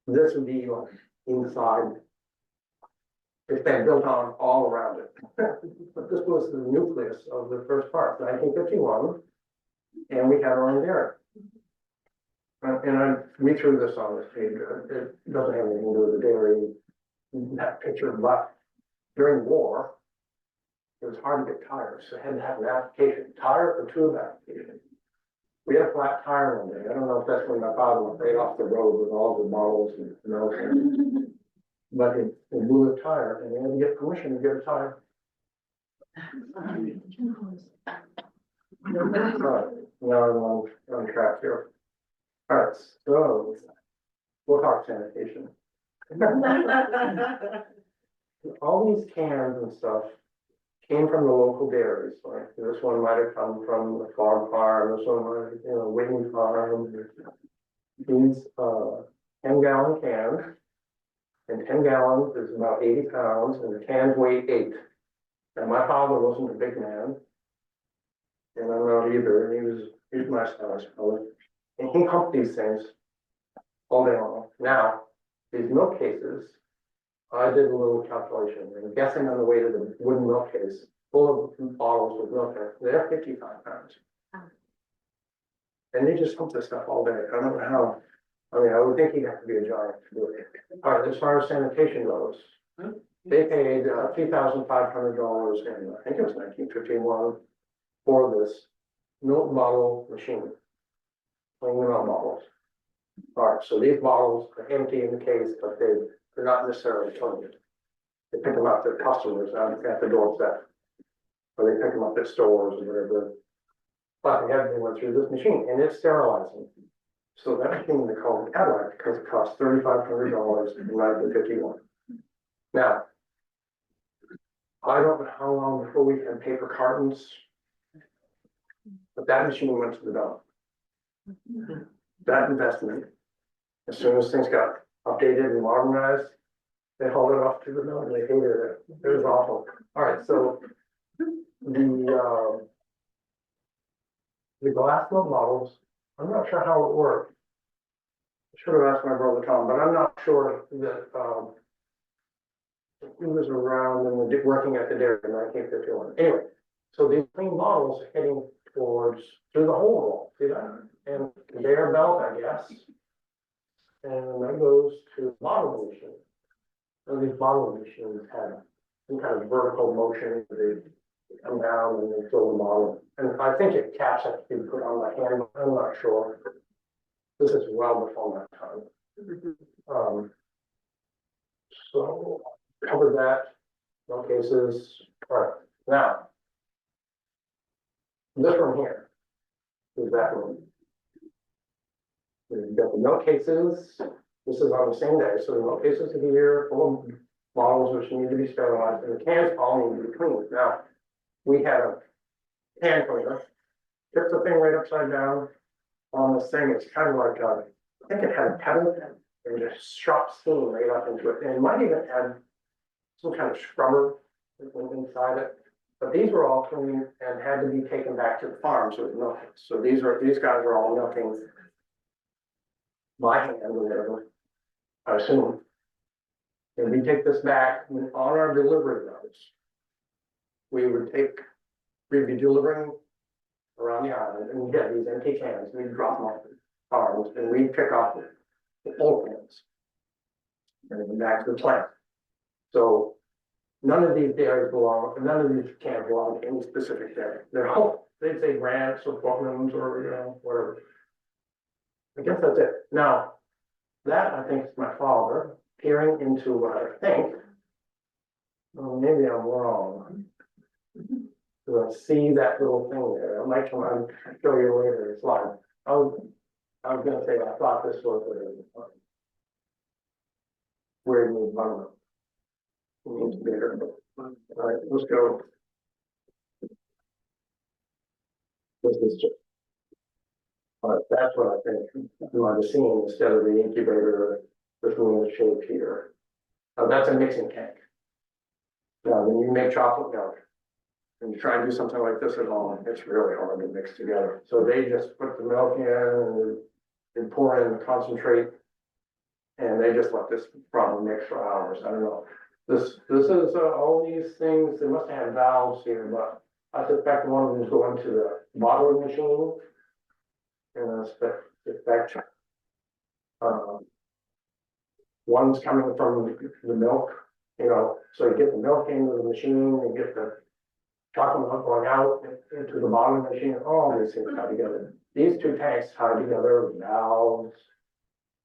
This would be like inside. It's been built on all around it. But this was the nucleus of the first part, 1951, and we had our own dairy. And we threw this on this page. It doesn't have anything to do with the dairy, that picture, but during the war, it was hard to get tires, so I had to have an application, tire or tube application. We had a flat tire one day. I don't know if that's when my father went right off the road with all the bottles and milk. But it blew a tire, and they had to get permission to get a tire. Right, now I'm on track here. All right, so we'll talk sanitation. All these cans and stuff came from the local dairies, like this one might have come from the farm, this one might have, Whitney Farm. These, 10-gallon cans. And 10 gallons is about 80 pounds, and the cans weigh 8. And my father wasn't a big man. And I'm not either, he was my size, probably. And he humped these things all day long. Now, these milk cases, I did a little calculation, and guessing on the weight of the wooden milk case, full of bottles with milk in it, they're 55 pounds. And they just hump this stuff all day. I don't know how. I mean, I would think you'd have to be a giant to do it. All right, as far as sanitation goes, they paid $3,500 in, I think it was 1951, for this milk bottle machine. Clean the milk bottles. All right, so these bottles are empty in the case, but they're not necessarily clean. They pick them up to customers at the doorstep. Or they pick them up at stores or whatever. But they went through this machine and it's sterilizing. So that machine they called Cadillac because it cost $3,500 in 1951. Now, I don't know how long before we had paper cartons, but that machine went to the dump. That investment, as soon as things got updated and modernized, they hauled it off to the dump and they hated it. It was awful. All right, so the glass milk bottles, I'm not sure how it worked. I should have asked my brother Tom, but I'm not sure that he was around and working at the dairy in 1951. Anyway, so these clean bottles are heading towards through the whole wall, see that? And conveyor belt, I guess. And that goes to the bottling machine. So these bottling machines have some kind of vertical motion. They come down and they fill the bottle. And I think it caps have to be put on the hand. I'm not sure. This is well before my time. So cover that. No cases. All right. Now, this one here is that one. We've got the milk cases. This is on the same day. So the milk cases are here, full of bottles which need to be sterilized, and the cans all need to be cleaned. Now, we had a can cleaner, tipped the thing right upside down on this thing. It's kind of like I think it had a pedal and just shot steam right up into it. And it might even have some kind of scrubber inside it. But these were all clean and had to be taken back to the farms with milking. So these guys were all milking by hand or whatever, I assume. And we take this back on our delivery routes. We'd be delivering around the island and we get these empty cans, we'd drop them off at farms and we'd pick up the full cans. And then back to the plant. So none of these dairies none of these cans belong to any specific dairy. They're all, they'd say Grants or Portland's or, whatever. I guess that's it. Now, that I think is my father peering into what I think. Well, maybe I'm wrong. So I see that little thing there. I might come and show you later. It's like, I was gonna say, I thought this was where we run it. We need to be here. All right, let's go. This is just. That's what I think you might have seen instead of the incubator between the shape here. That's a mixing tank. Now, when you make chocolate milk and you try and do something like this at home, it's really hard to mix together. So they just put the milk in and they pour in the concentrate and they just let this probably mix for hours. I don't know. This is all these things. They must have valves here, but I suspect one of them is going to the bottling machine. And one's coming from the milk, so you get the milk into the machine, you get the chocolate milk going out into the bottling machine, all these things tie together. These two tanks tie together with valves,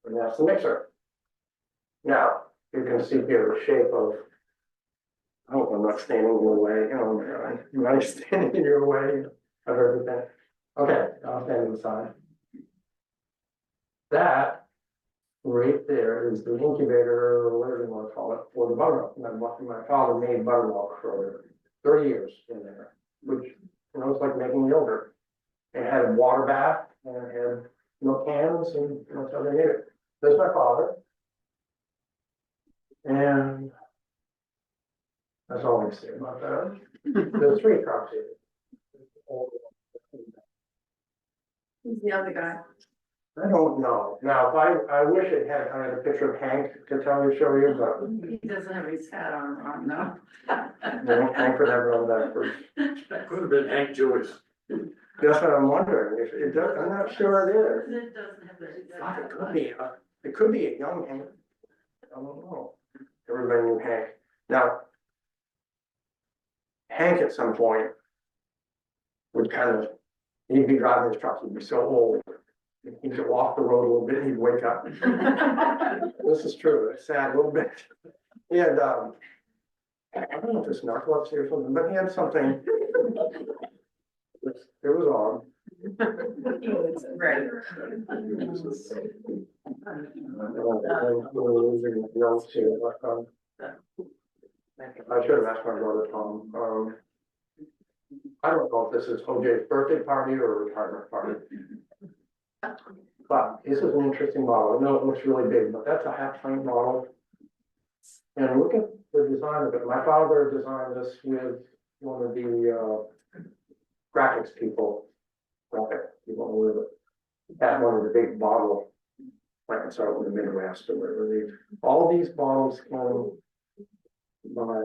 and that's the mixer. Now, you can see here the shape of, I hope I'm not standing in your way, am I standing in your way? of everything. Okay, I'll stand aside. That right there is the incubator, or whatever you want to call it, for the buttermilk. My father made buttermilk for 30 years in there, which, you know, it's like making yogurt. It had a water bath and it had milk cans, and that's how they made it. There's my father. And that's all I can say about that. There's 3 crops here. Who's the other guy? I don't know. Now, if I wish it had, I had a picture of Hank to show you, but He doesn't have his hat on, no. no, Hank would have it on that first. That could have been Hank Joyce. That's what I'm wondering. If it does, I'm not sure it is. It doesn't have the. God, it could be a young Hank. I don't know. Everybody knew Hank. Now, Hank at some point would he'd be driving his truck, he'd be so old. He'd go off the road a little bit, he'd wake up. This is true, it's sad a little bit. He had, I don't know if it's narcolepsy or something, but he had something. It was odd. Right. Notes here, I should have asked my brother Tom. I don't know if this is OJ's birthday party or retirement party. But this is an interesting model. I know it looks really big, but that's a half-pint model. And look at the design of it. My father designed this with one of the graphic people with at one of the big bottle plants out in the Midwest or wherever. All these bottles come by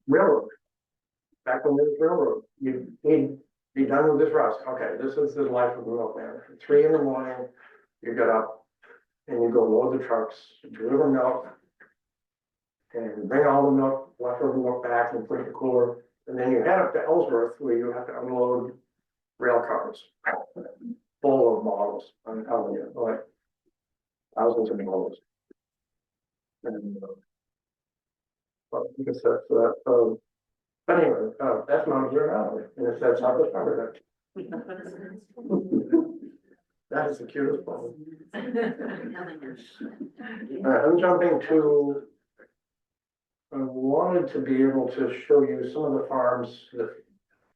railroad. Back when there was railroad, you'd be done with this rust. Okay, this is the life of the milkman. At 3 in the morning, you get up and you go load the trucks, deliver milk, and bring all the milk, leftover milk back and put it in the cooler. And then you head up to Ellsworth where you have to unload rail cars full of bottles. I'm telling you, like thousands of bottles. And well, I guess that's that. But anyway, that's Mount Zero, and it says how to start it. That is the cutest bottle. I'm jumping to. I wanted to be able to show you some of the farms that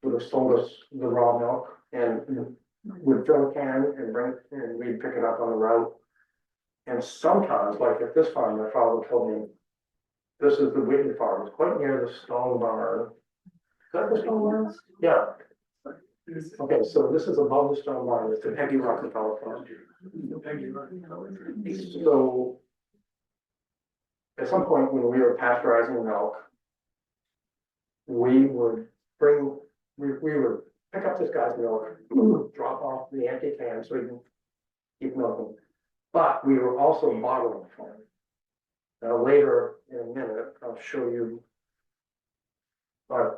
would have sold us the raw milk and would fill a can and bring, and we'd pick it up on the route. And sometimes, like at this farm, my father told me, this is the Whitney farm, it's quite near the stone barn. Is that the stone barn? Yeah. Okay, so this is above the stone barn, it's the Peggy Rockefeller farm. So at some point when we were pasteurizing milk, we would pick up this guy's milk, drop off the empty can so he can keep milking. But we were also bottling for him. Now later in a minute, I'll show you.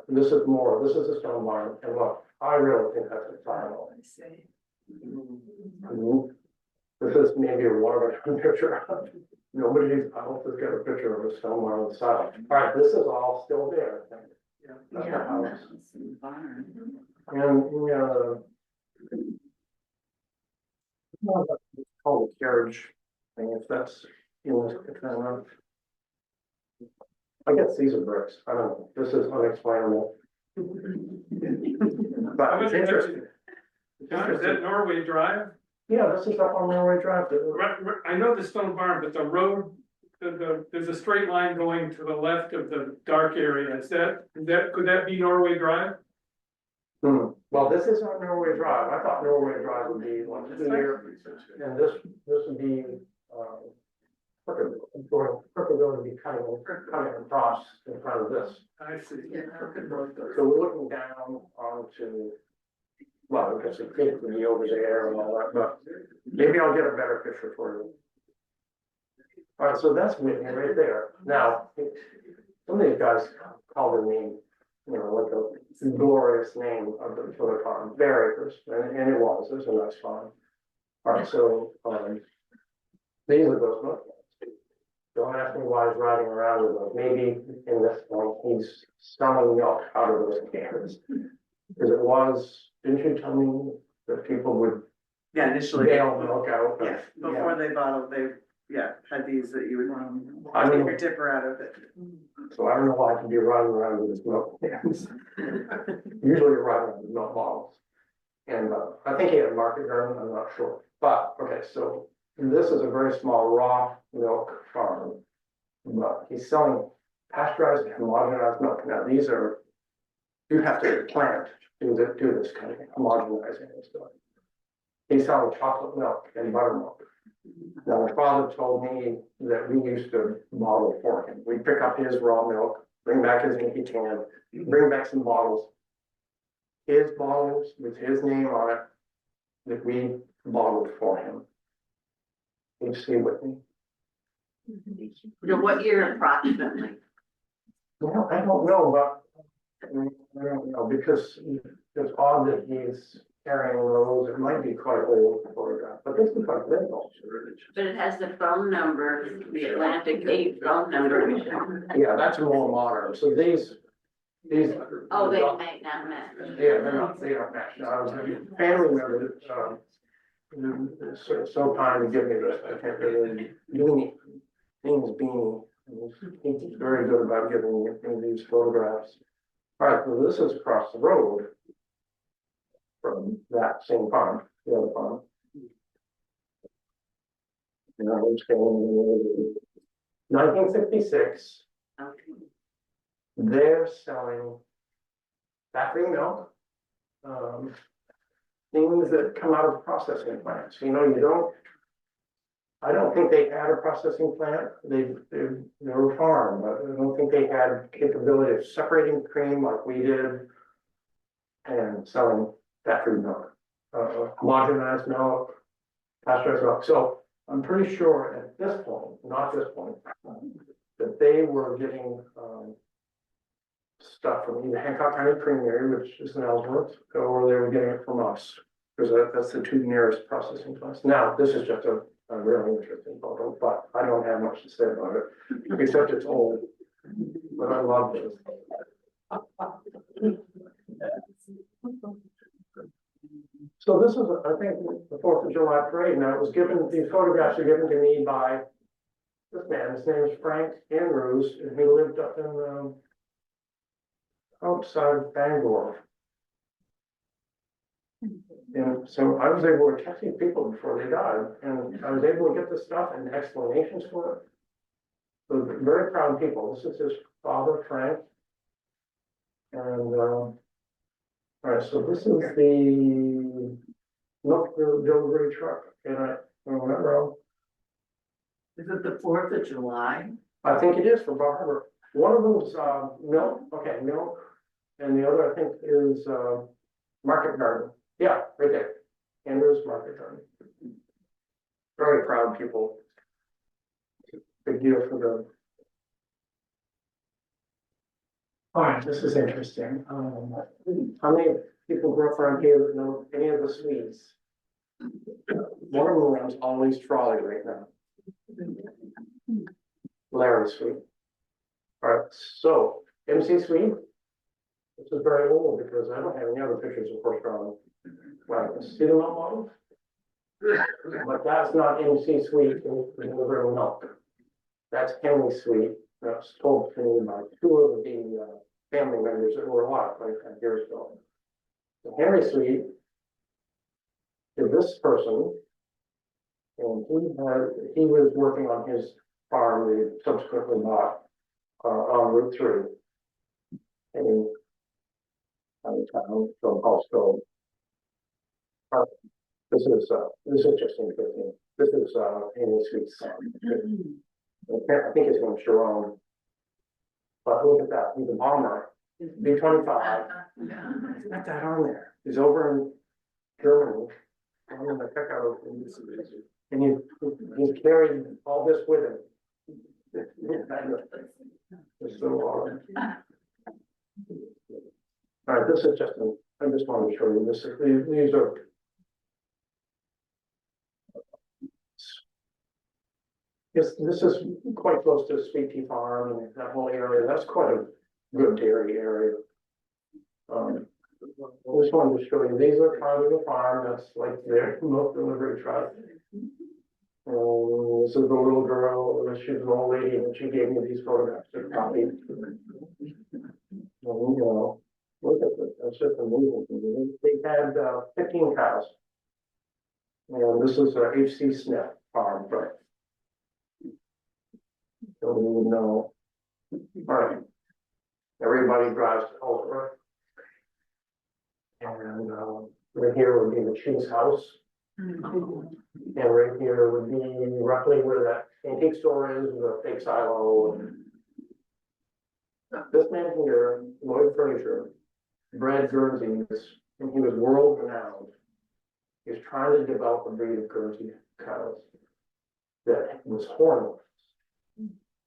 This is a stone barn, and look, I really think that's a final. This is maybe a water picture. Nobody's house has got a picture of a stone barn on the side. All right, this is all still there. That's the house. And it's called a carriage thing, if that's, I guess these are bricks. I don't know. This is unexplainable. But it's interesting. John, is that Norway Drive? Yeah, this is up on Railway Drive. I know the stone barn, but the road, there's a straight line going to the left of the dark area. Could that be Norway Drive? Well, this is on Norway Drive. I thought Norway Drive would be one here, and this would be Crookerville would be cutting across in front of this. I see. So we're looking down onto, well, because the creek would be over there and all that, but maybe I'll get a better picture for you. All right, so that's Whitney right there. Now, some of these guys call the name, like a glorious name of the farm, Bear Acres, and it was a nice farm. All right, so these are those milk cans. Don't ask me why he's riding around with those. Maybe in this point he's selling milk out of those cans. Because it was, didn't you tell me that people would Yeah, initially, bail milk out? yeah, before they bottled, they, yeah, had these that you would I take don't your know, dipper out of it. so I don't know why I can be running around with this milk cans. Usually you're running with milk bottles. And I think he had a market garden, I'm not sure, but, okay, so this is a very small raw milk farm. But he's selling pasteurized and homogenized milk. Now, these are, you have to plant, do this kind of homogenizing and stuff. He's selling chocolate milk and buttermilk. Now, my father told me that we used to bottle for him. We pick up his raw milk, bring back his empty can, bring back some bottles. His bottles with his name on it, that we bottled for him. Can you see with me? What year approximately? Well, I don't know, but I don't know, because it's odd that he's carrying those, it might be quite old photograph, but this is quite little. But it has the phone number, the Atlantic 8 phone number. Yeah, that's more modern, so these. Oh, they might not match. Yeah, they don't match. Now, I was a family member, so kind to give me this, I can't really, Beanie, name's Beanie. He's very good about giving me these photographs. All right, well, this is across the road from that same farm, the other farm. And I was going 1966, Okay. they're selling factory milk, things that come out of processing plants. You know, I don't think they had a processing plant. They're a farm, but I don't think they had capability of separating cream like we did and selling factory milk, homogenized milk, pasteurized milk. So I'm pretty sure at this point, not this point, that they were getting stuff from either Hancock County Creamery, which is in Ellsworth, or they were getting it from us, because that's the two nearest processing plants. Now, this is just a really interesting photo, but I don't have much to say about it, except it's old, but I love this. So this is, I think, the 4th of July parade. Now, it was given, these photographs are given to me by this man. His name is Frank Andrews, and he lived up in outside of Bangor. And so I was able to catch these people before they died, and I was able to get the stuff and explanations for it. So very proud people. This is his father, Frank. And all right, so this is the milk delivery truck, and I remember. Is it the 4th of July? I think it is for Bar Harbor. One of them's milk, okay, milk, and the other I think is Market Garden. Yeah, right there. Andrews Market Garden. Very proud people. Big deal for them. All right, this is interesting. How many people grew up around here that know any of the Swedes? One of them runs Ollie's Trolley right now. Larry Sweet. All right, so MC Sweet. This is very old because I don't have any other pictures of horse drawing. Well, I can see the milk models. But that's not MC Sweet in delivering milk. That's Henry Sweet. That's told to me by two of the family members that were alive 25 years ago. So Henry Sweet is this person, and he was working on his farm we subsequently bought on Route 3. And town, so also, this is just interesting. This is Henry Sweet's son. I think his name's Jerome. But look at that, he's a bomber, B-25. He's got that on there. He's over in Germany. I'm gonna check out, and he's carried all this with him. It's so odd. All right, this is just, I just wanted to show you this. These are. This is quite close to Sweet Pea Farm and that whole area. That's quite a good dairy area. This one to show you, these are part of the farm, that's like their milk delivery truck. This is the little girl, she's an old lady, and she gave me these photographs to copy. You know, look at this, that's just amazing. They had 15 cows. And this is a HC Smith farm, right? So we would know. All right. Everybody drives over. And right here would be the chief's house. And right here would be roughly where that antique store is, the fake silo. And this man here, Lloyd Furniture, bred Guernseys, and he was world renowned. He was trying to develop a breed of Guernsey cows that was hornless.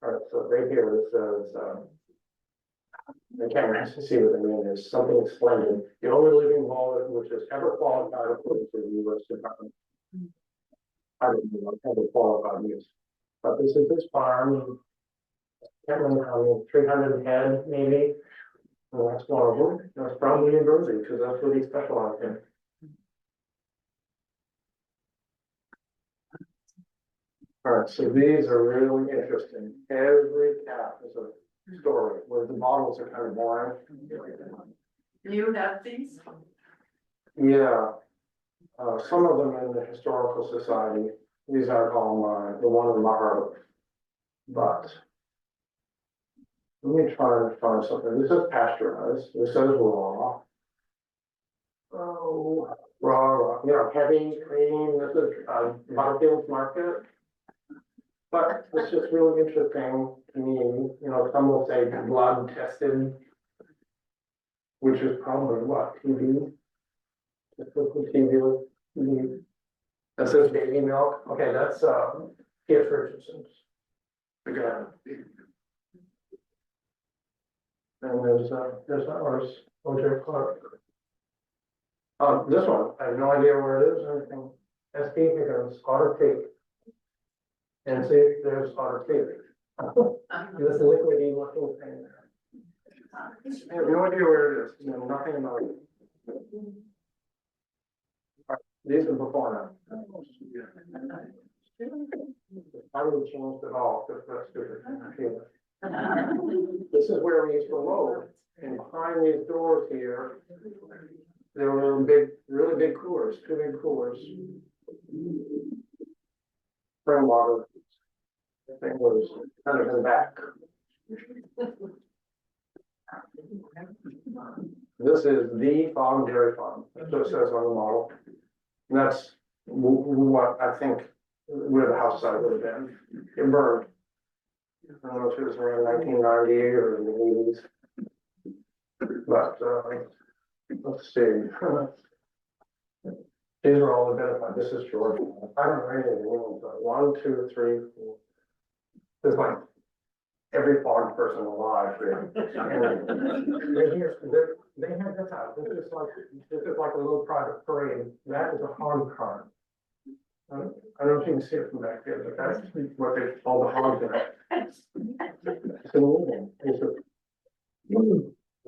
All right, so right here it says, I can't really see what I mean, is something splendid. The only living wallet which has ever qualified according to the U.S. Department. I don't know, ever qualified use. But this is his farm. Can't remember how many, 300 head maybe. And that's one of them. That's probably in Guernsey because that's what he specialized in. All right, so these are really interesting. Every calf is a story, where the models are kind of boring. You have these? Yeah, some of them in the Historical Society. These aren't all mine, the one in my heart. But let me try and find something. This is pasteurized. This says raw. Oh, raw, you know, heavy, clean. This is Butterfield's Market. But it's just really interesting to me, you know, some will say blood tested, which is probably what, TB? Just look at TB. That says baby milk. Okay, that's T.S. Richardson's. Again. And there's ours, O.J. Clark. This one, I have no idea where it is or anything. SP because Otter Creek. And see, there's Otter Creek. This liquidy looking thing there. I have no idea where it is, know nothing about it. These are before now. I would change it all, because that's stupid. This is where we used to load, and behind these doors here, there were big, really big coolers, 2 big coolers. Spring water. The thing was kind of in the back. This is the farm dairy farm. That's what it says on the model. And that's what I think where the house site would have been. It burned. I don't know if it was around 1990 or in the 80s. But let's see. These are all identified. This is Georgia. I don't know any of the names. 1, 2, 3, 4. There's like every farm person alive here. And they have this house. This is like a little private parade. That is a hog cart. I don't know if you can see it from back there, but that's what they call the hogs in it. It's amazing.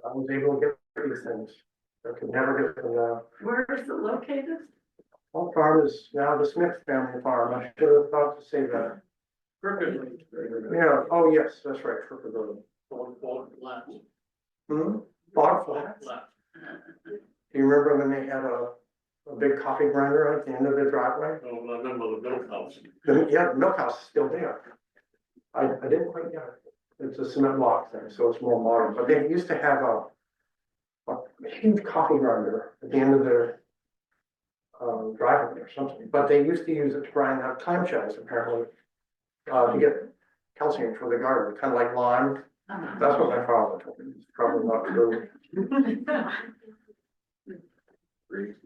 I was able to get these things. I could never get them now. Where is it located? Our farm is now the Smith family farm. I should have thought to say that. Crooked. Yeah, oh yes, that's right, Crooked Road. Bog flats. Bog Flats. Do you remember when they had a big coffee grinder at the end of the driveway? Oh, I remember the milk house. Yeah, the milk house is still there. I didn't quite get it. It's a cement block thing, so it's more modern, but they used to have a huge coffee grinder at the end of their driveway or something, but they used to use it to grind out clamshells apparently. To get calcium for the garden, kind of like lime. That's what my father told me. It's probably not true.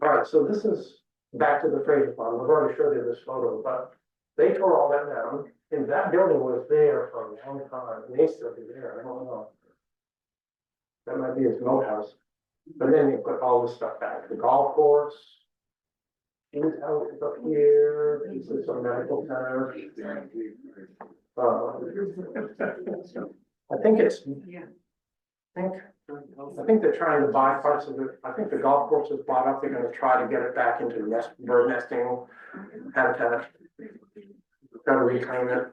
All right, so this is back to the Fraser farm. I've already showed you this photo, but they tore all that down, and that building was there for a long time, and they still be there. I don't know. That might be his milk house. But then they put all this stuff back. The golf course. His house is up here, this is a medical center. I think it's, I think I think they're trying to buy parts of it. I think the golf course is bought up. They're gonna try to get it back into bird nesting habitat. Gotta reclaim it.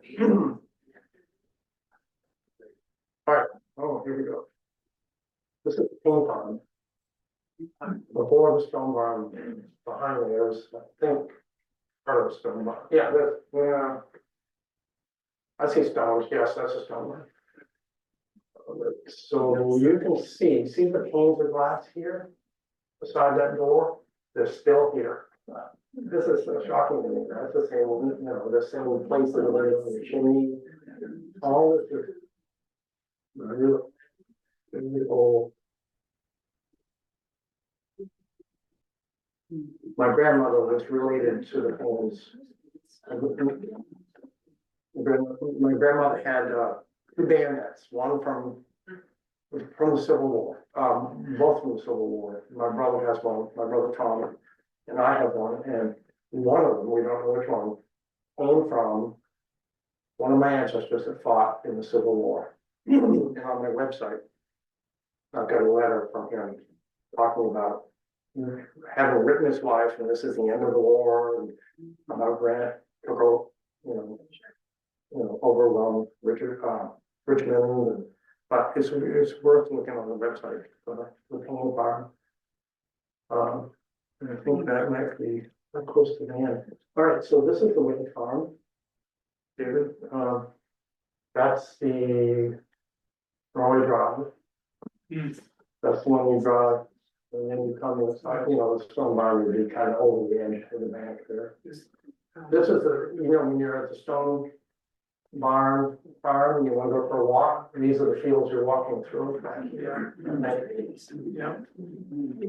All right, oh, here we go. This is the ping pond. Before the stone barn, behind me, there's, I think, part of the stone barn. Yeah, yeah. I see stones, yes, that's a stone barn. So you can see the panes of glass here? Beside that door, they're still here. This is so shocking to me, that's the same, you know, the same place that the chimney. All this is really, really old. My grandmother was related to the Paines. My grandmother had two bayonets, one from the Civil War, both from the Civil War. My brother has one, my brother Tom, and I have one, and one of them, we don't know which one, came from one of my ancestors that fought in the Civil War. And on my website, I've got a letter from him talking about having written his wife, and this is the end of the war, and about Grant took over, you know, overwhelmed Richmond, and, but it's worth looking on the website for the Paine Farm. And I think that might be close to the end. All right, so this is the Whitney Farm, David. That's the Roy Drive. That's the one you drive. And then you come inside, you know, the stone barn would be kind of over the edge of the bank there. This is the, you know, when you're at the stone barn farm, you want to go for a walk, these are the fields you're walking through. Yeah.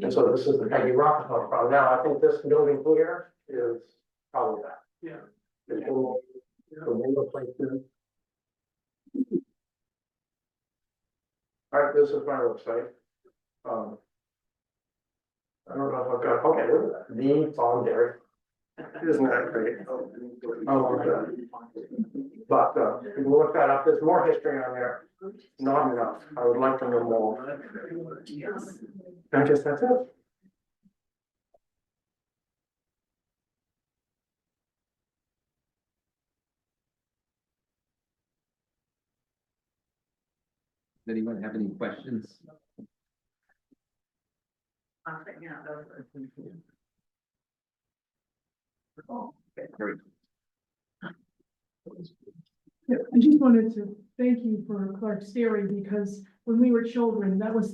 And so this is the Peggy Rockefeller farm. Now, I think this building here is probably that. Yeah. The window places. All right, this is my website. I don't know if I've got, okay, look at that, the farm dairy. Isn't that great? I love that. But you can look that up, there's more history on there, not enough, I would like to know more. I guess that's it. Does anyone have any questions? Great. Yeah, I just wanted to thank you for Clark's Dairy, because when we were children, that was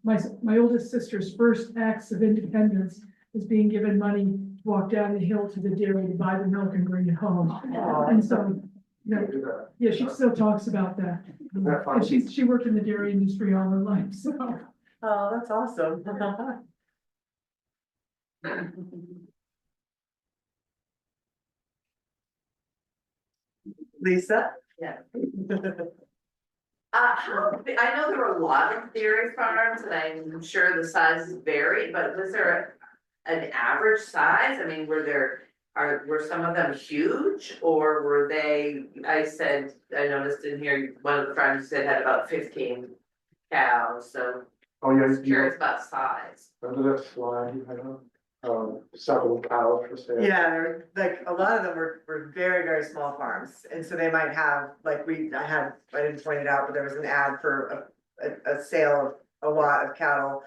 my oldest sister's first acts of independence, was being given money to walk down the hill to the dairy to buy the milk and bring it home. And so, yeah, she still talks about that. And she worked in the dairy industry all her life, so. Oh, that's awesome. Lisa? Yeah. I know there were a lot of dairy farms, and I'm sure the sizes vary, but was there an average size? I mean, were some of them huge, or were they, I noticed in here, one of the farms you said had about 15 cows, so Oh, yeah. I was curious about size. Remember that slide you had on? Several cows for sale. Yeah, there were, like, a lot of them were very, very small farms, and so they might have, like, I didn't point it out, but there was an ad for a sale of a lot of cattle.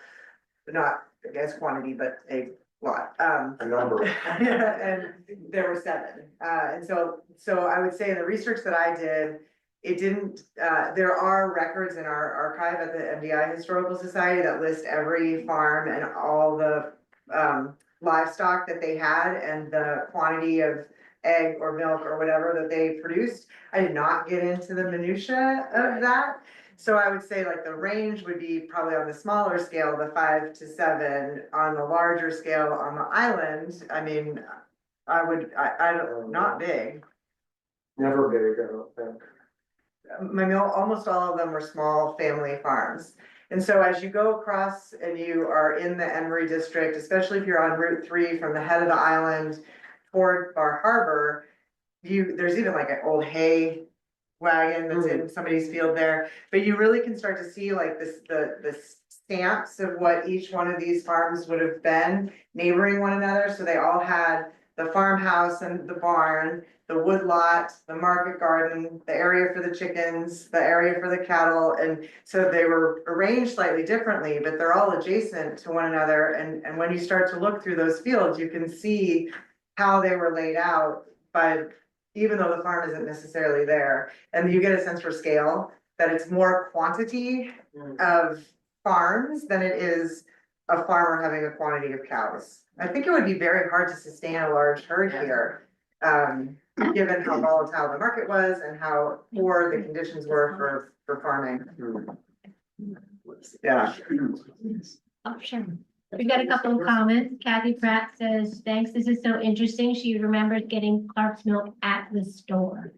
Not, I guess, quantity, but a lot, A number. and there were 7, and so I would say in the research that I did, it didn't, there are records in our archive at the MDI Historical Society that list every farm and all the livestock that they had and the quantity of egg or milk or whatever that they produced. I did not get into the minutia of that. So I would say like the range would be probably on the smaller scale, the 5 to 7, on the larger scale on the island. I mean, I don't, not big. Never big, I don't think. Almost all of them were small family farms. And so as you go across and you are in the Emery district, especially if you're on Route 3 from the head of the island toward Bar Harbor, there's even like an old hay wagon that's in somebody's field there, but you really can start to see like the stamps of what each one of these farms would have been neighboring one another, so they all had the farmhouse and the barn, the woodlot, the market garden, the area for the chickens, the area for the cattle, and so they were arranged slightly differently, but they're all adjacent to one another, and when you start to look through those fields, you can see how they were laid out by, even though the farm isn't necessarily there, and you get a sense for scale, that it's more quantity of farms than it is a farmer having a quantity of cows. I think it would be very hard to sustain a large herd here, given how volatile the market was and how poor the conditions were for farming. Yeah. Oh, sure. We've got a couple of comments. Kathy Pratt says, thanks, this is so interesting. She remembers getting Clark's milk at the store.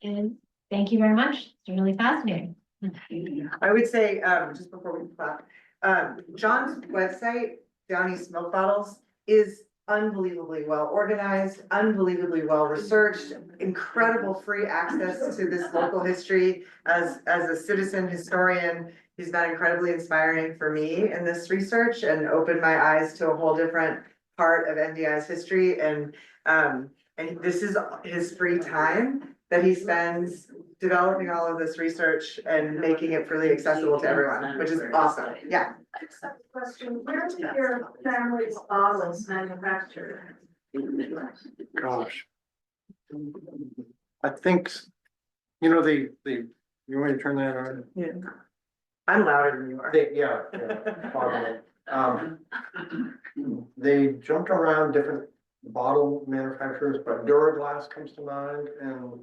And thank you very much. It's really fascinating. I would say, just before we clap, John's website, Downey's Milk Bottles, is unbelievably well organized, unbelievably well researched, incredible free access to this local history. As a citizen historian, he's been incredibly inspiring for me in this research and opened my eyes to a whole different part of MDI's history. And this is his free time that he spends developing all of this research and making it freely accessible to everyone, which is awesome. Yeah. Question, where did your family's bottles manufactured? Gosh. I think, you know, you want me to turn that on? Yeah. I'm louder than you are. Probably. They jumped around different bottle manufacturers, but Duraglass comes to mind, and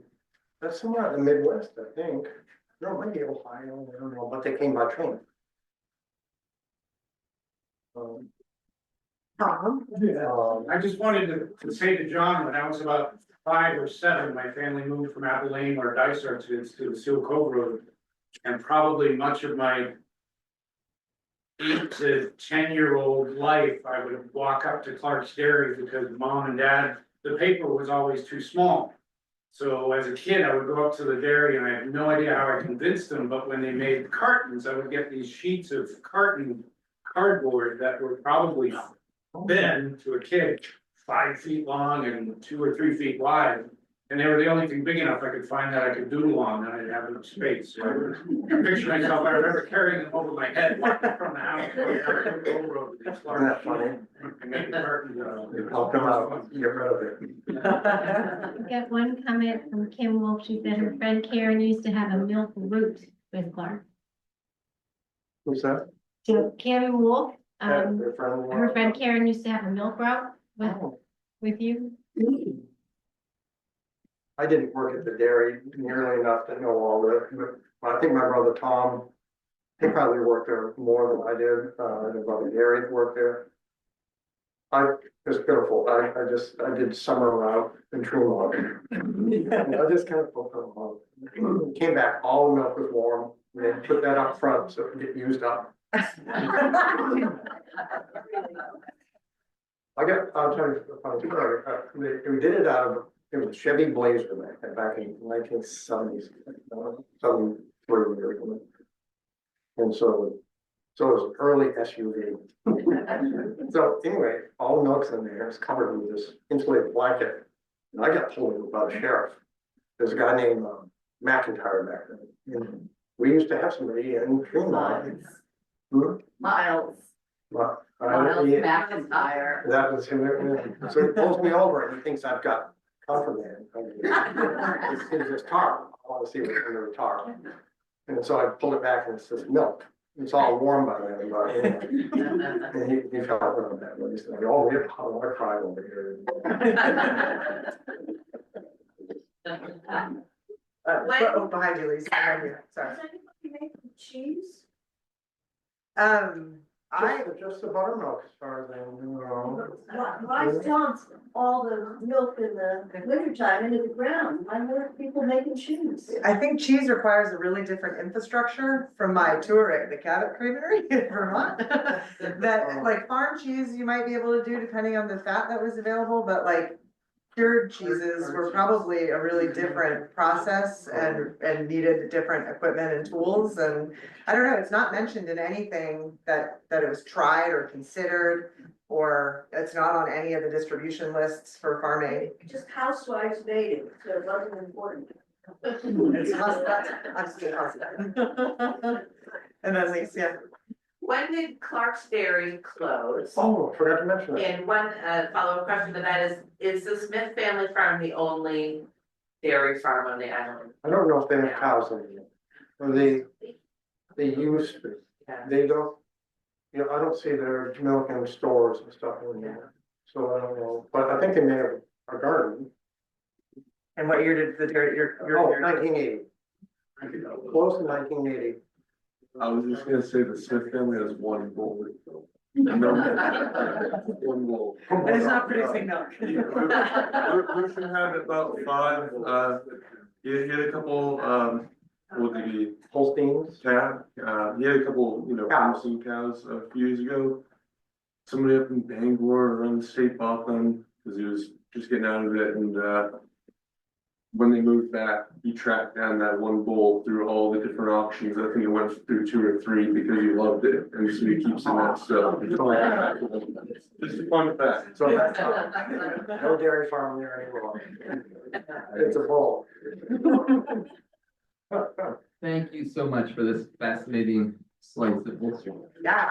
that's somewhere in the Midwest, I think. No, maybe Ohio, I don't know, but they came by train. Tom? I just wanted to say to John, when I was about 5 or 7, my family moved from Abilene or Dysart to the Seal Cove Road. And probably much of my 8 to 10-year-old life, I would walk up to Clark's Dairy because Mom and Dad, the paper was always too small. So as a kid, I would go up to the dairy and I have no idea how I convinced them, but when they made cartons, I would get these sheets of cardboard that were probably thin to a kid, 5 feet long and 2 or 3 feet wide. And they were the only thing big enough I could find that I could doodle on, and I didn't have enough space. So I picture myself, I remember carrying them over my head, walking from the house. Isn't that funny? You helped them out, get rid of it. We got one comment from Kim Wolf. She said her friend Karen used to have a milk route with Clark. Who's that? So Kim Wolf, Their friend. her friend Karen used to have a milk route with you. I didn't work at the dairy nearly enough to know all of it, but I think my brother Tom, he probably worked there more than I did, my brother Gary worked there. It was pitiful, I did summer out in Tremont. I just kind of fulfilled them. Came back, all the milk was warm, and they put that up front so it would get used up. I'll tell you a funny story, we did it out of, it was a Chevy Blazer back in 1970s, 73. And so it was an early SUV. So anyway, all the milk's in there, it's covered with this insulated blanket. And I got pulled over by the sheriff. There's a guy named McIntyre back then. And we used to have somebody in Tremont. Miles McIntyre. That was him. So he pulls me over and he thinks I've got contraband. It's this tar. I want to see what's under the tar. And so I pull it back and it says milk. It's all warm by then, but and he felt around that. But he said, "Oh, we have a lot of crime over here." Behind you, Lisa. Behind you. Sorry. Does anybody make cheese? Just the buttermilk as far as I know. Why dump all the milk in the wintertime into the ground? Why weren't people making cheese? I think cheese requires a really different infrastructure from my tour at the Cabot Creamery in Vermont. That like farm cheese you might be able to do depending on the fat that was available, but like cured cheeses were probably a really different process and needed different equipment and tools, and I don't know, it's not mentioned in anything that it was tried or considered, or it's not on any of the distribution lists for farming. Just housewives made it, so it wasn't important. It's I'm still And then Lisa, When did Clark's Dairy close? Oh, I forgot to mention that. And one follow-up question to that is the Smith family farm the only dairy farm on the island? I don't know if they have cows anymore. Or they used to, Yeah. they don't, you know, I don't see their milk in stores and stuff anymore. So I don't know, but I think they may have a garden. and what year did the dairy, Oh, 1980, close to 1980. I was just gonna say the Smith family has one bull. One bull. and it's not producing milk. Lucian had about five, he had a couple, what did he, Holsteins. cat, he had a couple, producing cows a few years ago. Somebody up in Bangor around the state bought them, cause he was just getting out of it, and, when they moved back, he tracked down that one bull through all the different auctions. I think it went through 2 or 3 because he loved it, and so he keeps in that stuff. Just a fun fact. So no dairy farm there anymore. It's a bull. Thank you so much for this fascinating slice of history. Yeah.